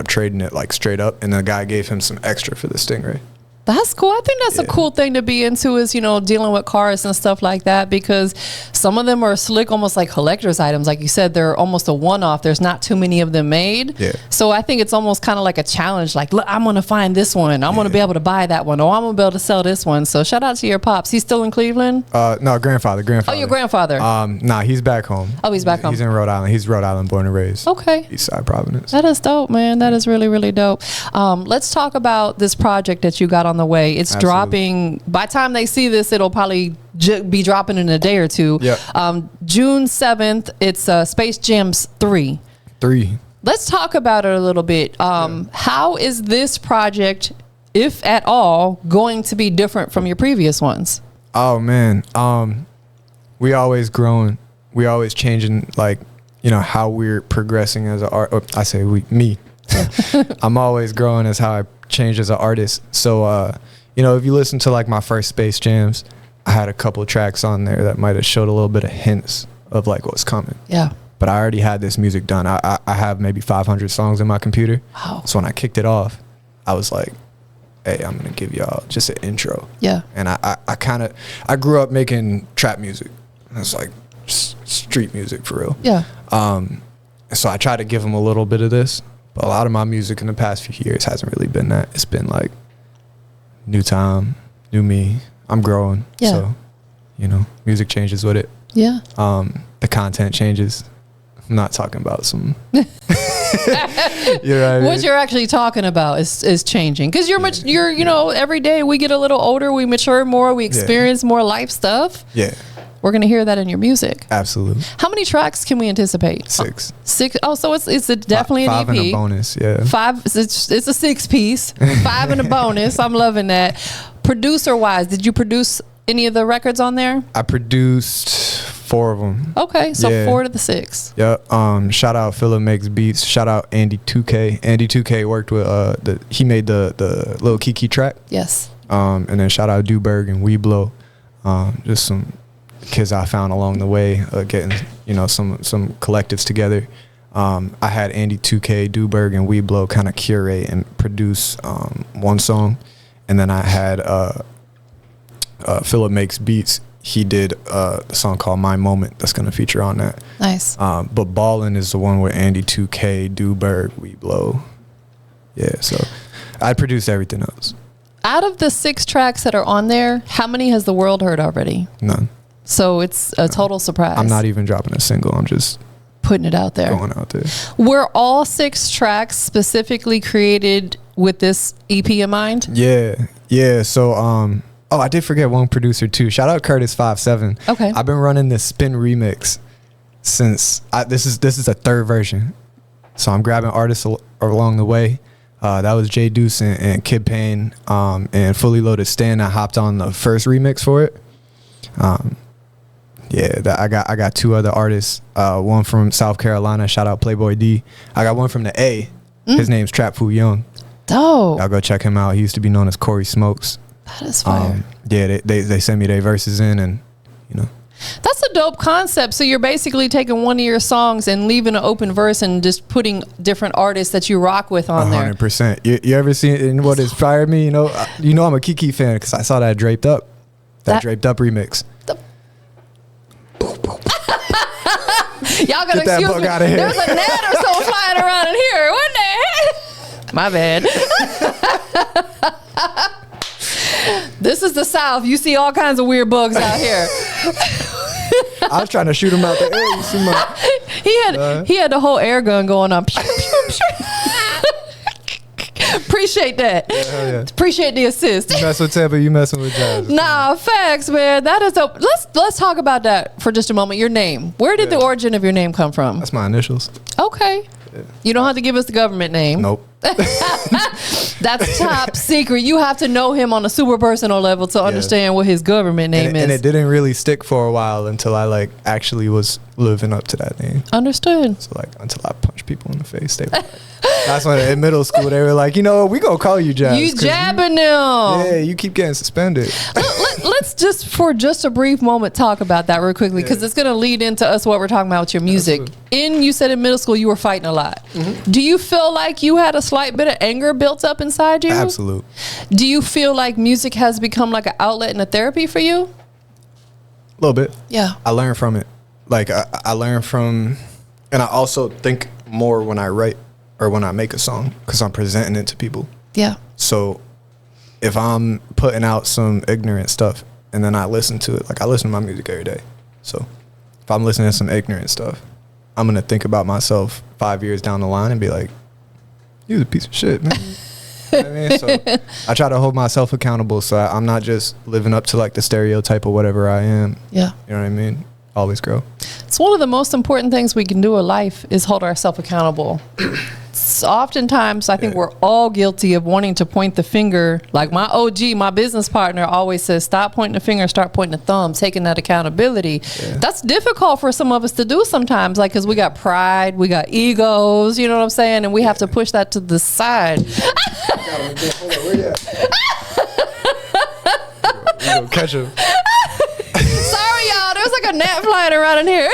trading it like straight up, and the guy gave him some extra for the Stingray. That's cool. I think that's a cool thing to be into, is, dealing with cars and stuff like that, because some of them are slick, almost like collector's items. Like you said, they're almost a one-off. There's not too many of them made. Yeah. So I think it's almost kind of like a challenge. Like, look, I'm going to find this one. I'm going to be able to buy that one. Or I'm going to be able to sell this one. So shout out to your pops. He's still in Cleveland? No, grandfather. Oh, your grandfather. Nah, he's back home. Oh, he's back home. He's in Rhode Island. He's Rhode Island born and raised. Okay. Eastside Providence. That is dope, man. That is really, really dope. Let's talk about this project that you got on the way. It's dropping. By the time they see this, it'll probably be dropping in a day or two. Yep. June 7th, it's Space Jams 3. Let's talk about it a little bit. How is this project, if at all, going to be different from your previous ones? Oh, man. We always growing. We always changing, like, how we're progressing as an art. I say me. I'm always growing as how I change as an artist. So, you know, if you listen to like my first Space Jams, I had a couple of tracks on there that might have showed a little bit of hints of like what's coming. Yeah. But I already had this music done. I have maybe 500 songs in my computer. Wow. So when I kicked it off, I was like, hey, I'm going to give y'all just an intro. Yeah. And I grew up making trap music. It's like street music for real. Yeah. So I try to give them a little bit of this, but a lot of my music in the past few years hasn't really been that. It's been like new time, new me. I'm growing. Yeah. So, you know, music changes with it. Yeah. The content changes. I'm not talking about some. You know what you're actually talking about is changing, because you're you know, every day we get a little older, we mature more, we experience more life stuff. Yeah. We're gonna hear that in your music. Absolutely. How many tracks can we anticipate? 6. 6. Oh, so it's definitely an EP. 5 and a bonus. Yeah. 5. It's a 6-piece. 5 and a bonus. I'm loving that. Producer wise, did you produce any of the records on there? I produced 4 of them. Okay, so 4 to the 6. Yeah. Shout out Philip Makes Beats. Shout out Andy 2K. Andy 2K worked with he made the Lil Kiki track. Yes. And then shout out Dewberg and We Blow. Just some kids I found along the way, getting, you know, some collectives together. I had Andy 2K, Dewberg, and We Blow kind of curate and produce one song, and then I had Philip Makes Beats. He did a song called My Moment that's gonna feature on that. Nice. But Ballin' is the one with Andy 2K, Dewberg, We Blow. Yeah, so I produced everything else. Out of the 6 tracks that are on there, how many has the world heard already? None. So it's a total surprise. I'm not even dropping a single. I'm just putting it out there. Going out there. Were all 6 tracks specifically created with this EP in mind? Yeah. So, I did forget one producer too. Shout out Curtis57. Okay. I've been running this spin remix since this is a 3rd version. So I'm grabbing artists along the way. That was Jay Deuce and Kid Payne, and Fully Loaded Stan. I hopped on the first remix for it. I got 2 other artists. One from South Carolina. Shout out Playboy D. I got one from the A. His name's Trap Fu Young. Dope. Y'all go check him out. He used to be known as Corey Smokes. That is fire. They send me their verses in, and you know. That's a dope concept. So you're basically taking one of your songs and leaving an open verse and just putting different artists that you rock with on 100%. there. You ever seen, and what inspired me? You know I'm a Kiki fan because I saw that Draped Up remix. Y'all gotta Get that excuse bug me. out of here. There's a gnat or so flying around in here. What the heck? My bad. This is the South. You see all kinds of weird bugs out here. I was trying to shoot him out the air. You see my, he had the whole air gun going on. Appreciate that. Yeah. Appreciate the assist. You mess with Tampa, you messing with Jazz. Nah, facts, man. That is dope. Let's talk about that for just a moment. Your name. Where did the origin of your name come from? That's my initials. Okay. Yeah. You don't have to give us the government name. Nope. That's top secret. You have to know him on a super personal level to understand what his government name is. And it didn't really stick for a while until I actually was living up to that name. Understood. So until I punched people in the face, they were like, that's when in middle school they were like, you know what, we gonna call you Jazz. You jabbing them. Yeah, you keep getting suspended. Let's for just a brief moment talk about that real quickly, because it's gonna lead into us what we're talking about with your music. You said in middle school you were fighting a lot. Mm-hmm. Do you feel like you had a slight bit of anger built up inside you? Absolutely. Do you feel like music has become like an outlet and a therapy for you? A little bit. Yeah. I learn from it. I learn from, and I also think more when I write or when I make a song, because I'm presenting it to people. Yeah. So if I'm putting out some ignorant stuff and then I listen to it, I listen to my music every day. So if I'm listening to some ignorant stuff, I'm going to think about myself 5 years down the line and be like, you was a piece of shit, man. You know what I mean? So I try to hold myself accountable, so I'm not just living up to the stereotype of whatever I am. Yeah. You know what I mean? Always grow. It's one of the most important things we can do in life is hold ourselves accountable. oftentimes I think we're all guilty of wanting to point the finger. Like my OG, my business partner always says, stop pointing the finger, start pointing the thumb, taking that accountability. That's difficult for some of us to do sometimes, like, because we got pride, we got egos, you know what I'm saying? And we have to push that to the side. Catch him. Sorry, y'all. There's like a gnat flying around in here.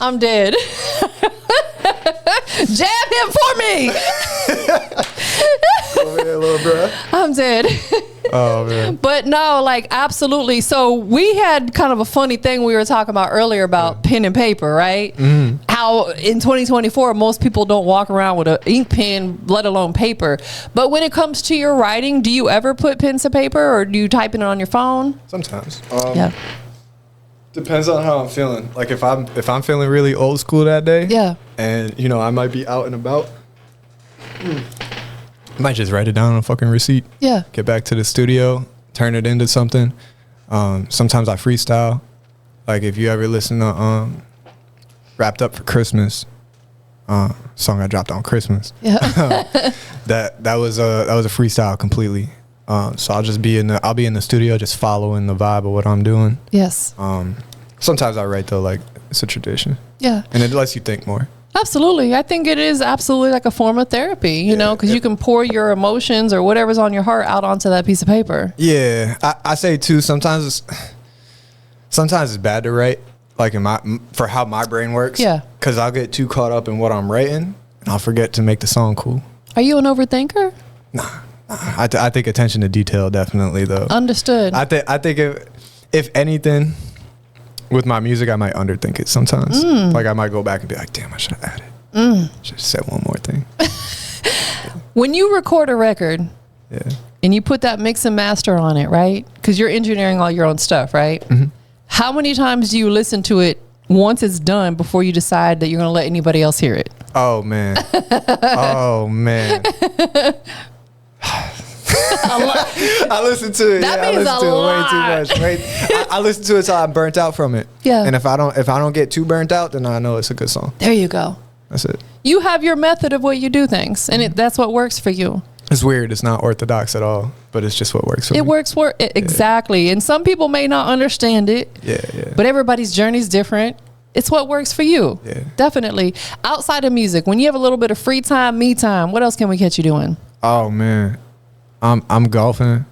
I'm dead. Jab him for me. Over there, little bro. I'm dead. Oh, man. But no, like, absolutely. So we had kind of a funny thing we were talking about earlier about pen and paper, right? Mm-hmm. How in 2024, most people don't walk around with an ink pen, let alone paper. But when it comes to your writing, do you ever put pen to paper, or do you type it on your phone? Sometimes. Yeah. Depends on how I'm feeling. Like if I'm feeling really old school that day. Yeah. And you know I might be out and about. I might just write it down on a fucking receipt. Yeah. Get back to the studio, turn it into something. Sometimes I freestyle. Like if you ever listen to Wrapped Up for Christmas, song I dropped on Christmas. Yeah. that was a freestyle completely. So I'll be in the studio just following the vibe of what I'm doing. Yes. Sometimes I write though, like it's a tradition. Yeah. And it lets you think more. Absolutely. I think it is absolutely like a form of therapy, you know, because you can pour your emotions or whatever's on your heart out onto that piece of paper. Yeah. I say too, sometimes it's bad to write, like for how my brain works. Yeah. Because I'll get too caught up in what I'm writing and I'll forget to make the song cool. Are you an overthinker? Nah. I think attention to detail definitely though. Understood. I think if anything, with my music, I might underthink it sometimes. Like I might go back and be like, damn, I should have added. Should have said one more thing. When you record a record and you put that mix and master on it, right? Because you're engineering all your own stuff, right? Mm-hmm. How many times do you listen to it once it's done before you decide that you're going to let anybody else hear it? Oh, man. Oh, man. I listen to it. That I means listen to it way too much. I listen to it till I'm burnt out from it. Yeah. And if I don't get too burnt out, then I know it's a good song. There you go. That's it. You have your method of what you do things, and that's what works for you. It's weird. It's not orthodox at all, but it's just what works for me. It works for exactly. And some people may not understand it. Yeah. But everybody's journey is different. It's what works for you. Yeah. Definitely. Outside of music, when you have a little bit of free time, me time, what else can we catch you doing? Oh man. I'm golfing,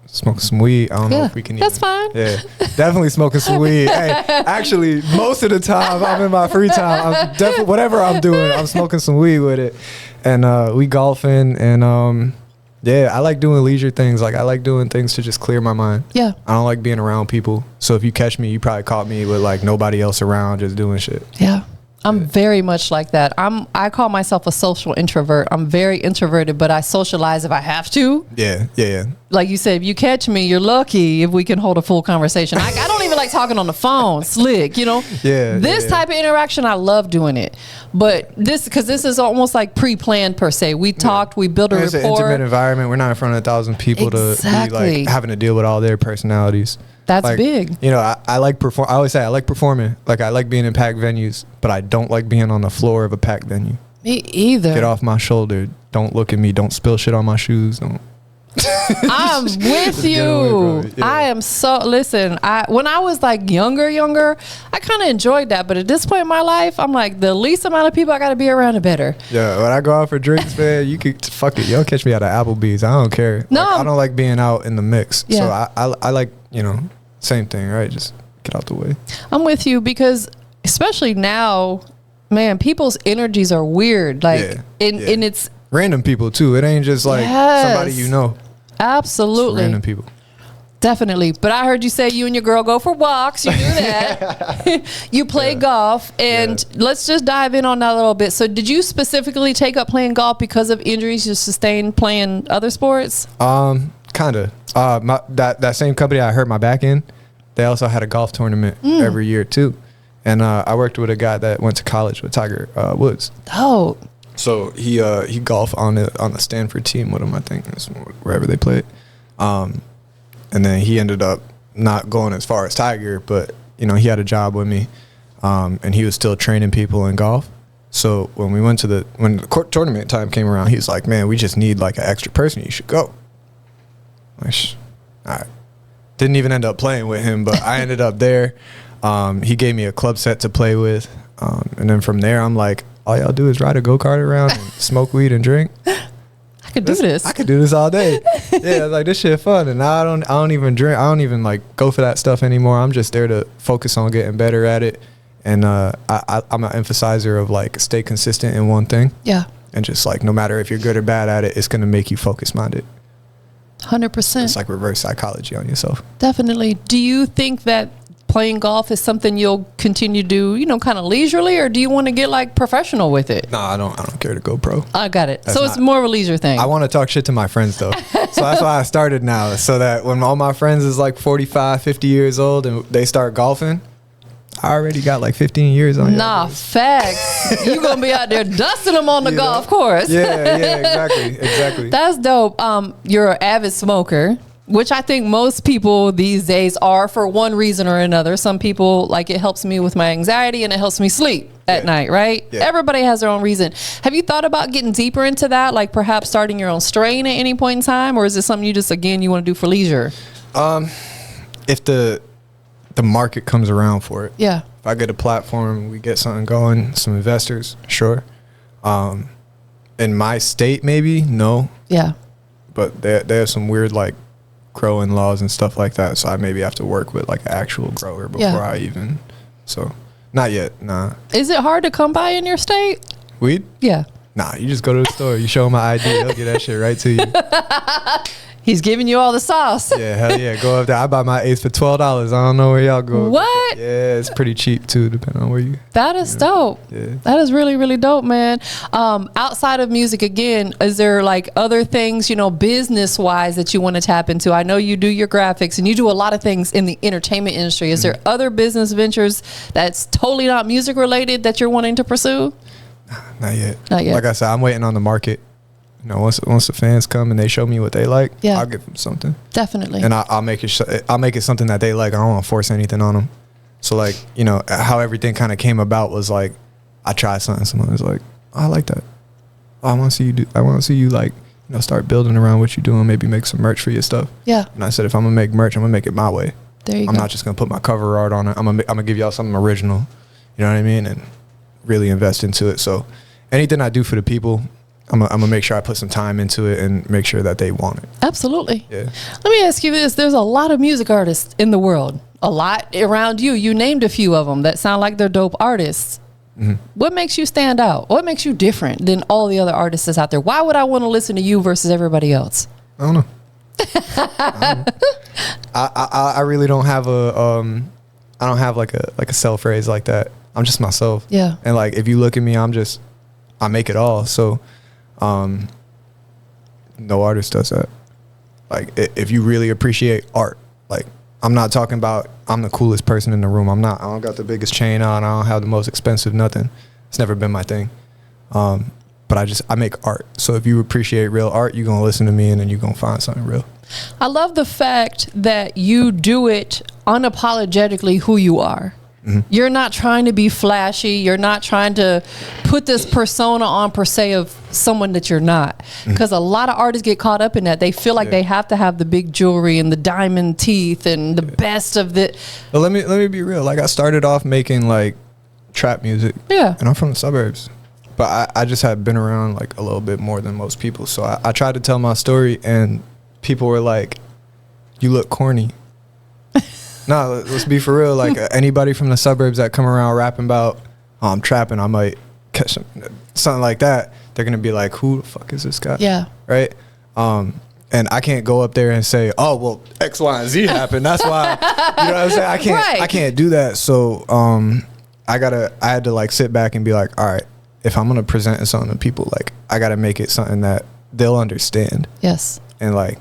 smoking some weed. I don't know if we can. That's fine. Yeah, definitely smoking some weed. Hey, actually, most of the time I'm in my free time. I'm definitely whatever I'm doing, I'm smoking some weed with it, and we golfing, and I like doing leisure things. Like I like doing things to just clear my mind. Yeah. I don't like being around people. So if you catch me, you probably caught me with like nobody else around, just doing shit. Yeah. I'm very much like that. I call myself a social introvert. I'm very introverted, but I socialize if I have to. Yeah. Like you said, if you catch me, you're lucky if we can hold a full conversation. I don't even like talking on the phone, slick, you know? This type of interaction, I love doing it. But because this is almost like pre-planned per se. We talked, we built a rapport. It's an intimate environment. We're not in front of 1,000 people to be like having to deal with all their personalities. That's like, big. You know, I like perform. I always say I like performing. Like I like being in packed venues, but I don't like being on the floor of a packed venue. Me either. Get off my shoulder. Don't look at me. Don't spill shit on my shoes. Don't. I'm with you. I am so listen. When I was like younger, I kind of enjoyed that. But at this point in my life, I'm like the least amount of people I got to be around, the better. Yeah, when I go out for drinks, man, you could fuck it. Y'all catch me out of Applebee's. I don't care. No, like, I don't like being out in the mix. Yeah. So I like same thing, right? Just get out the way. I'm with you because especially now, man, people's energies are weird. Like and it's random people too. It ain't just like somebody you know. Absolutely. It's random people. Definitely. But I heard you say you and your girl go for walks. You do that. You play golf. And let's just dive in on that a little bit. So did you specifically take up playing golf because of injuries you sustained playing other sports? Kind of. That same company I hurt my back in, they also had a golf tournament every year too. And I worked with a guy that went to college with Tiger Woods. Oh. So he golfed on the Stanford team with him, I think, wherever they played. And then he ended up not going as far as Tiger, but he had a job with me, and he was still training people in golf. So when we went to when the tournament time came around, he was like, man, we just need like an extra person. You should go. Like, all right. Didn't even end up playing with him, but I ended up there. He gave me a club set to play with. And then from there, I'm like, all y'all do is ride a go-kart around and smoke weed and drink. I could do this. I could do this all day. Yeah, like this shit fun. And now I don't even drink. I don't even like go for that stuff anymore. I'm just there to focus on getting better at it. And I'm an emphasizer of like stay consistent in one thing. Yeah. And just like no matter if you're good or bad at it, it's gonna make you focus minded. 100%. It's like reverse psychology on yourself. Definitely. Do you think that playing golf is something you'll continue to do, you know, kind of leisurely, or do you want to get like professional with it? No, I don't care to go pro. I got it. That's so it's more of a leisure thing. I want to talk shit to my friends though. So that's why I started now, so that when all my friends is like 45, 50 years old and they start golfing, I already got like 15 years on. Nah, facts. You gonna be out there dusting them on the golf course. Yeah, exactly. That's dope. You're an avid smoker, which I think most people these days are for one reason or another. Some people, like, it helps me with my anxiety and it helps me sleep at night, right? Yeah. Everybody has their own reason. Have you thought about getting deeper into that, like perhaps starting your own strain at any point in time, or is it something you just, again, you want to do for leisure? If the market comes around for it. Yeah. If I get a platform, we get something going, some investors, sure. In my state, maybe, no. Yeah. But they have some weird, like, growing laws and stuff like that, so I maybe have to work with, like, an actual grower before I even, so, not yet, nah. Is it hard to come by in your state? Weed? Yeah. Nah, you just go to the store, you show them my ID, they'll get that shit right to you. He's giving you all the sauce. Yeah, hell yeah. Go up there. I buy my eighth for $12. I don't know where y'all go. What? Yeah, it's pretty cheap too, depending on where you. That is dope. Yeah. That is really, really dope, man. Outside of music, again, is there like other things, you know, business wise that you want to tap into? I know you do your graphics and you do a lot of things in the entertainment industry. Is there other business ventures that's totally not music related that you're wanting to pursue? Not yet. Not yet. Like I said, I'm waiting on the market. You know, once the fans come and they show me what they like, I'll give them something. Definitely. And I'll make it something that they like. I don't want to force anything on them. So like, you know, how everything kind of came about was like, I tried something. Someone was like, oh, I like that. Oh, I want to see you like, you know, start building around what you're doing. Maybe make some merch for your stuff. Yeah. And I said, if I'm gonna make merch, I'm gonna make it my way. There you go. I'm not just gonna put my cover art on it. I'm gonna give y'all something original. You know what I mean? And really invest into it. So anything I do for the people, I'm gonna make sure I put some time into it and make sure that they want it. Absolutely. Yeah. Let me ask you this. There's a lot of music artists in the world, a lot around you. You named a few of them that sound like they're dope artists. Mm-hmm. What makes you stand out? What makes you different than all the other artists that's out there? Why would I want to listen to you versus everybody else? I don't know. I really don't have I don't have like a sell phrase like that. I'm just myself. Yeah. And like, if you look at me, I make it all. So no artist does that. Like, if you really appreciate art, like, I'm not talking about I'm the coolest person in the room. I don't got the biggest chain on. I don't have the most expensive nothing. It's never been my thing. But I make art. So if you appreciate real art, you're going to listen to me and then you're going to find something real. I love the fact that you do it unapologetically who you are. Mm-hmm. You're not trying to be flashy. You're not trying to put this persona on per se of someone that you're not. Because a lot of artists get caught up in that. They feel like they have to have the big jewelry and the diamond teeth and the best of the. But let me be real. Like, I started off making like trap music. Yeah. And I'm from the suburbs. But I just had been around like a little bit more than most people. So I tried to tell my story and people were like, you look corny. No, let's be for real. Like, anybody from the suburbs that come around rapping about trapping, I might catch something like that. They're going to be like, who the fuck is this guy? Yeah. Right? And I can't go up there and say, oh, well, X, Y, and Z happened. That's why, you know what I'm saying? I can't do that. So I had to like sit back and be like, all right, if I'm going to present something to people, like, I got to make it something that they'll understand. Yes. And like,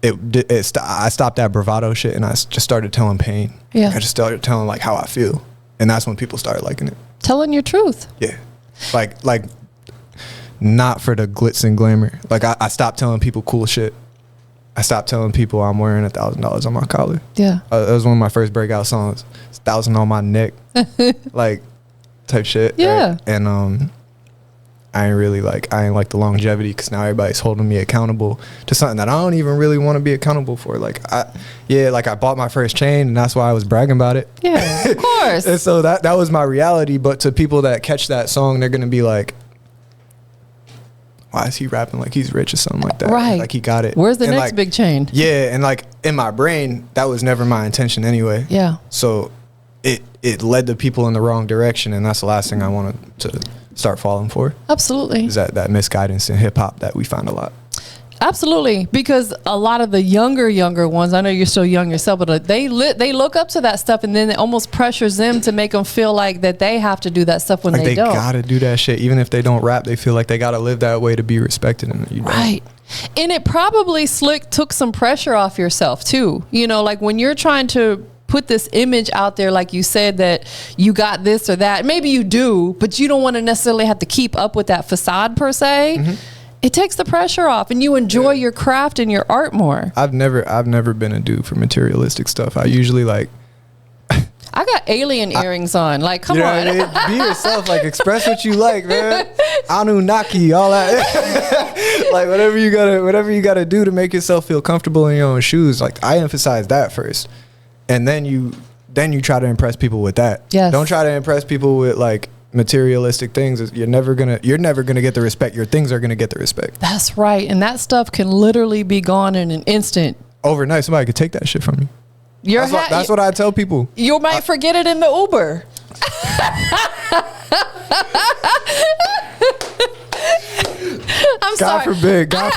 I stopped that bravado shit and I just started telling pain. Yeah. I just started telling like how I feel. And that's when people started liking it. Telling your truth. Yeah. Like not for the glitz and glamour. Like, I stopped telling people cool shit. I stopped telling people I'm wearing $1,000 on my collar. Yeah. That was one of my first breakout songs. It's $1,000 on my neck. Like, type shit. Yeah. Right? And I ain't like the longevity, because now everybody's holding me accountable to something that I don't even really want to be accountable for. Like I bought my first chain, and that's why I was bragging about it. Yeah, of course. And so that was my reality. But to people that catch that song, they're gonna be like, why is he rapping like he's rich or something like that? Right. Like he got it. Where's the and next big chain? Yeah, and like in my brain, that was never my intention anyway. Yeah. So it led the people in the wrong direction, and that's the last thing I wanted to start falling for. Absolutely. Is that misguidance in hip hop that we find a lot. Absolutely, because a lot of the younger ones, I know you're still young yourself, but they look up to that stuff, and then it almost pressures them to make them feel like that they have to do that stuff when like they don't. They gotta do that shit, even if they don't rap. They feel like they gotta live that way to be respected, and you right. And it probably took some pressure off yourself too. You know, like when you're trying to put this image out there, like you said, that you got this or that. Maybe you do, but you don't want to necessarily have to keep up with that facade per se. Mm-hmm. It takes the pressure off, and you enjoy your craft and your art more. I've never been a dude for materialistic stuff. I usually like. I got alien earrings on. Like, come on. What I mean? Be yourself. Like, express what you like, man. Anunnaki, all that. Like, whatever you gotta do to make yourself feel comfortable in your own shoes. Like, I emphasize that first, and then you try to impress people with that. Yes. Don't try to impress people with like materialistic things. You're never gonna get the respect. Your things are gonna get the respect. That's right, and that stuff can literally be gone in an instant. Overnight, somebody could take that shit from you. That's what I tell people. You might forget it in the Uber. God forbid I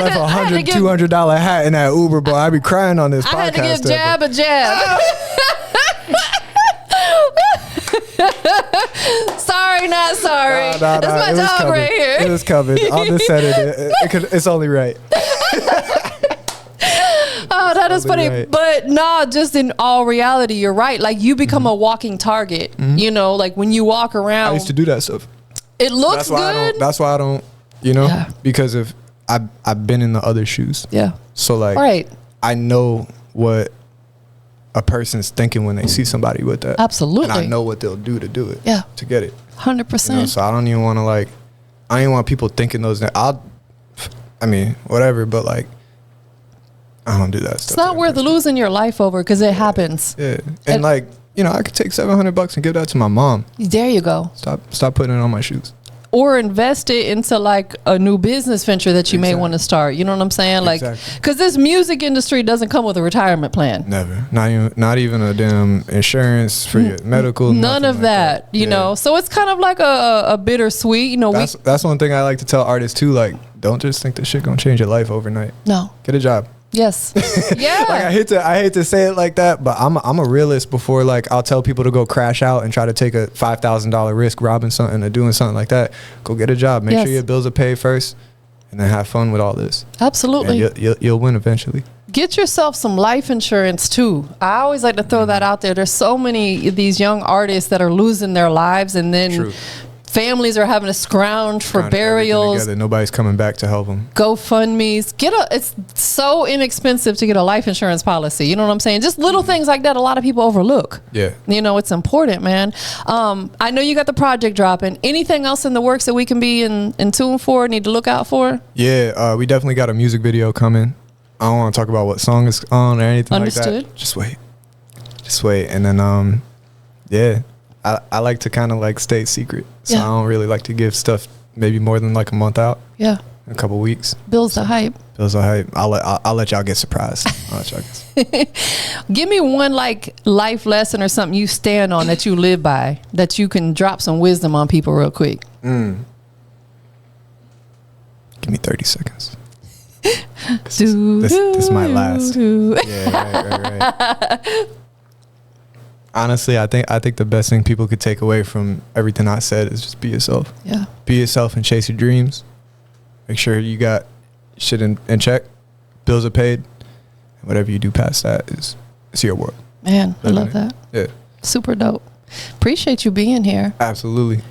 left $100, $200 hat in that Uber, boy. I'd be crying on this podcast. I had to give Jab a jab. Sorry, not sorry. That's my dog right here. It was covered. I'll just set it. It's only right. Oh, that is funny. Right. But nah, just in all reality, you're right. Like, you become a walking target. Mm-hmm. You know, like when you walk around. I used to do that stuff. It looks good. That's why I don't, because if I've been in the other shoes. Yeah. So like, right. I know what a person's thinking when they see somebody with that. Absolutely. And I know what they'll do to do it. Yeah. To get it. 100%. So I don't even want to I don't even want people thinking those. Whatever, but like, I don't do that stuff. It's not worth losing your life over, because it happens. Yeah. And I could take $700 and give that to my mom. There you go. Stop putting it on my shoes. Or invest it into like a new business venture that you may want to start. You know what I'm saying? Like, because this music industry doesn't come with a retirement plan. Never. Not even a damn insurance for your medical. None of that. You know. So it's kind of like a bittersweet. You know. That's one thing I like to tell artists too. Like, don't just think this shit gonna change your life overnight. No. Get a job. Yes. Yeah. Like, I hate to say it like that, but I'm a realist. Before, like, I'll tell people to go crash out and try to take a $5,000 risk robbing something or doing something like that. Go get a job. Make sure your bills are paid first, and then have fun with all this. Absolutely. And you'll win eventually. Get yourself some life insurance too. I always like to throw that out there. There's so many of these young artists that are losing their lives, and then True. Families are having to scrounge for burials. Nobody's coming back to help them. GoFundMe's. It's so inexpensive to get a life insurance policy. You know what I'm saying? Just little things like that a lot of people overlook. Yeah. You know, it's important, man. I know you got the project dropping. Anything else in the works that we can be in tune for, need to look out for? Yeah, we definitely got a music video coming. I don't want to talk about what song is on or anything like that. Just wait. And then, yeah. I like to kind of like stay secret. So I don't really like to give stuff maybe more than like a month out. Yeah. A couple weeks. Builds the hype. I'll let y'all get surprised. Give me one like life lesson or something you stand on that you live by, that you can drop some wisdom on people real quick. Give me 30 seconds. This is my last. Yeah, right. Honestly, I think the best thing people could take away from everything I said is just be yourself. Yeah. Be yourself and chase your dreams. Make sure you got shit in check. Bills are paid. And whatever you do past that is your world. Man, I love that. Yeah. Super dope. Appreciate you being here. Absolutely.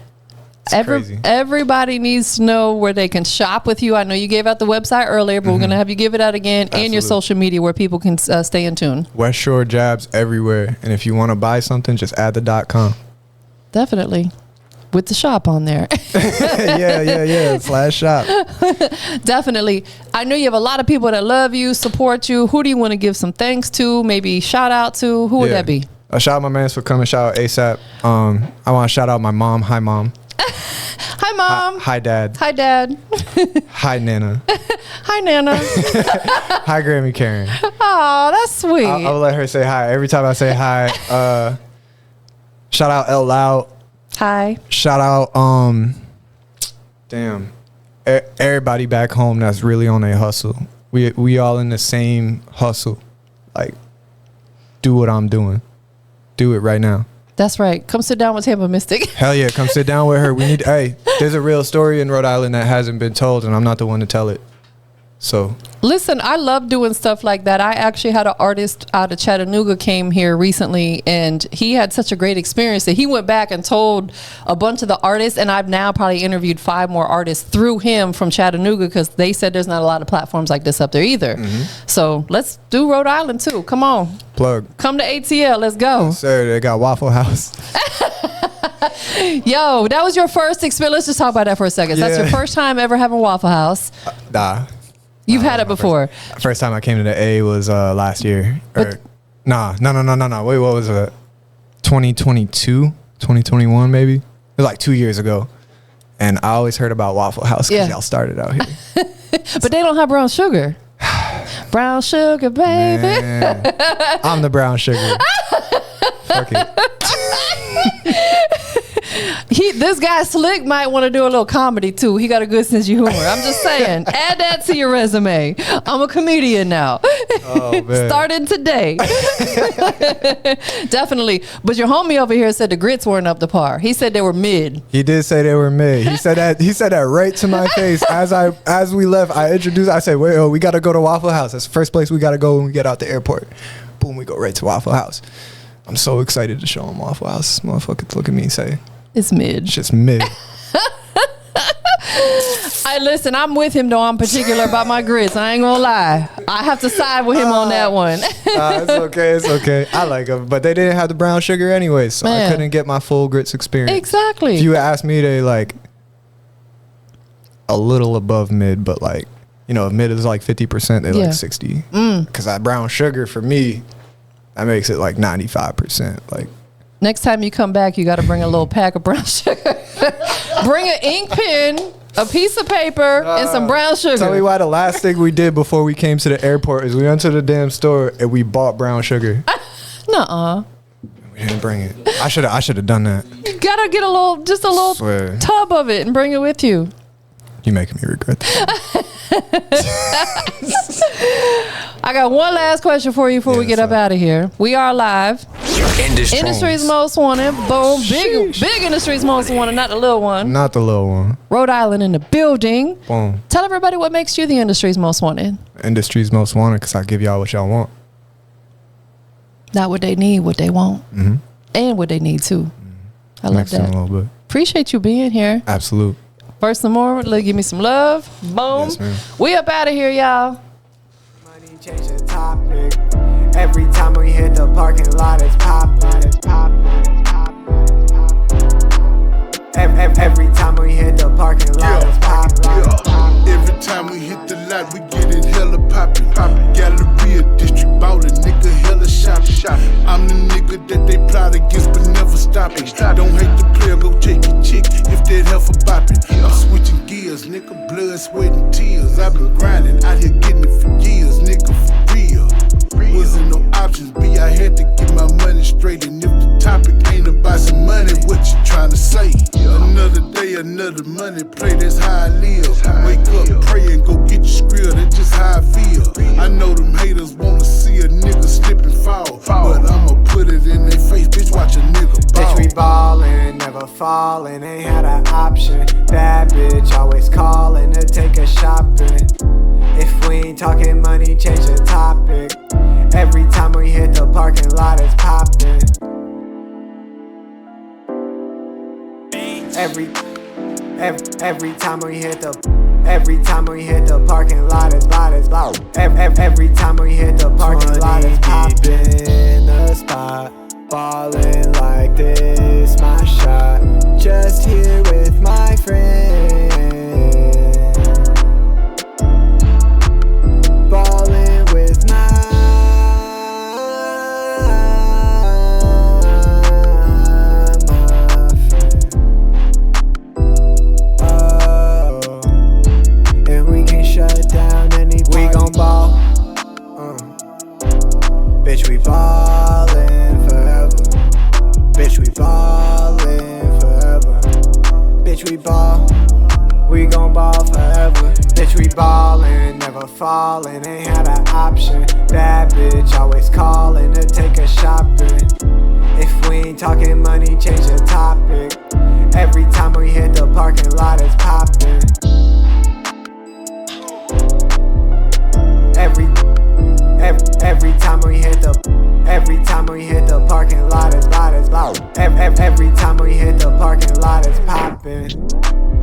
Crazy. Everybody needs to know where they can shop with you. I know you gave out the website earlier, but we're going to have you give it out again. Absolutely. And your social media where people can stay in tune. WestShoreJabs everywhere. And if you want to buy something, just add the .com. Definitely. with the shop on there. yeah. /shop. Definitely. I know you have a lot of people that love you, support you. Who do you want to give some thanks to? Maybe shout out to? Who would that be? Shout out my mans for coming. Shout out ASAP. I want to shout out my mom. Hi, Mom. Hi, Mom. Hi, Dad. Hi, Dad. Hi, Nana. Hi, Nana. Hi, Grammy Karen. Oh, that's sweet. I will let her say hi. Every time I say hi, shout out L Loud. Hi. Shout out, everybody back home that's really on a hustle. We all in the same hustle. Like, do what I'm doing. Do it right now. That's right. Come sit down with TampaMystic. Hell yeah, come sit down with her. Hey, there's a real story in Rhode Island that hasn't been told, and I'm not the one to tell it. So listen, I love doing stuff like that. I actually had an artist out of Chattanooga came here recently, and he had such a great experience that he went back and told a bunch of the artists, and I've now probably interviewed 5 more artists through him from Chattanooga, because they said there's not a lot of platforms like this up there either. So let's do Rhode Island too. Come on. Plug. Come to ATL. Let's go. Yes, sir, they got Waffle House. Yo, that was your first experience. Let's just talk about that for a second. So that's your first time ever having Waffle House. Nah. You've had it before. First time I came to the A was last year. No. Wait, what was it? 2022, 2021 maybe? It was like 2 years ago. And I always heard about Waffle House because y'all started out here. But they don't have brown sugar. Brown sugar, baby. Man, I'm the brown sugar. Fuck it. This guy Slick might want to do a little comedy too. He got a good sense of humor. I'm just saying, add that to your resume. I'm a comedian now. Oh, man. Started today. Definitely. But your homie over here said the grits weren't up to par. He said they were mid. He did say they were mid. He said that right to my face. As we left, I said, wait, we got to go to Waffle House. That's the first place we got to go when we get out the airport. Boom, we go right to Waffle House. I'm so excited to show him Waffle House. Motherfuckers look at me and say, it's mid. It's just mid. Listen, I'm with him though. I'm particular about my grits. I ain't gonna lie. I have to side with him on that one. It's okay. I like them, but they didn't have the brown sugar anyway, so I couldn't get my full grits experience. Exactly. If you ask me, they like a little above mid, but like, if mid is like 50%, they like 60. Because that brown sugar for me, that makes it like 95%. Like, next time you come back, you got to bring a little pack of brown sugar. Bring an ink pen, a piece of paper, and some brown sugar. Tell me why the last thing we did before we came to the airport is we went to the damn store and we bought brown sugar. Nuh-uh. We didn't bring it. I should have done that. You gotta get a little tub of it and bring it with you. You making me regret that. I got one last question for you before we get up out of here. We are live. Industry's Most Wanted. Boom. Big Industry's Most Wanted, not the little one. Not the little one. Rhode Island in the building. Boom. Tell everybody what makes you the Industry's Most Wanted. Industry's Most Wanted because I give y'all what y'all want. Not what they need, what they want. And what they need too. I love that. A little bit. Appreciate you being here. Absolute. First and more, give me some love. Boom. Yes, we up out of here, y'all. Money change the topic. Every time we hit the parking lot, it's poppin'. Every time we hit the parking lot, it's poppin'. Every time we hit the lot, we get it hella poppin'. Galleria district ballin', nigga hella shopping. I'm the nigga that they plot against but never stopping. Don't hate the player, go take your chick if that heifer boppin'. I'm switching gears, nigga, blood, sweat, and tears. I've been grinding, out here getting it for years, nigga, for real. Wasn't no options, B, I had to get my money straight. And if the topic ain't about some money, what you tryna say? Another day, another money play, that's how I live. Wake up, pray, and go get your skrill, that's just how I feel. I know them haters wanna see a nigga slip and fall, but I'ma put it in their face, bitch, watch a nigga ball. Bitch, we ballin', never fallin', ain't had an option. Bad bitch, always callin' to take her shopping. If we ain't talking money, change the topic. Every time we hit the parking lot, it's poppin'. Every time we hit the parking lot, it's loud. Every time we hit the parking lot, it's poppin'. In the spot, ballin' like this, my shot. Just here Bitch, we ballin' forever. Bitch, we ball. We gon' ball forever. Bitch, we ballin', never fallin'. Ain't had an option. Bad bitch, always callin' to take her shopping. If we ain't talking money, change the topic. Every time we hit the parking lot, it's poppin'. Every time we hit the parking lot, it's loud. Every time we hit the parking lot, it's poppin'.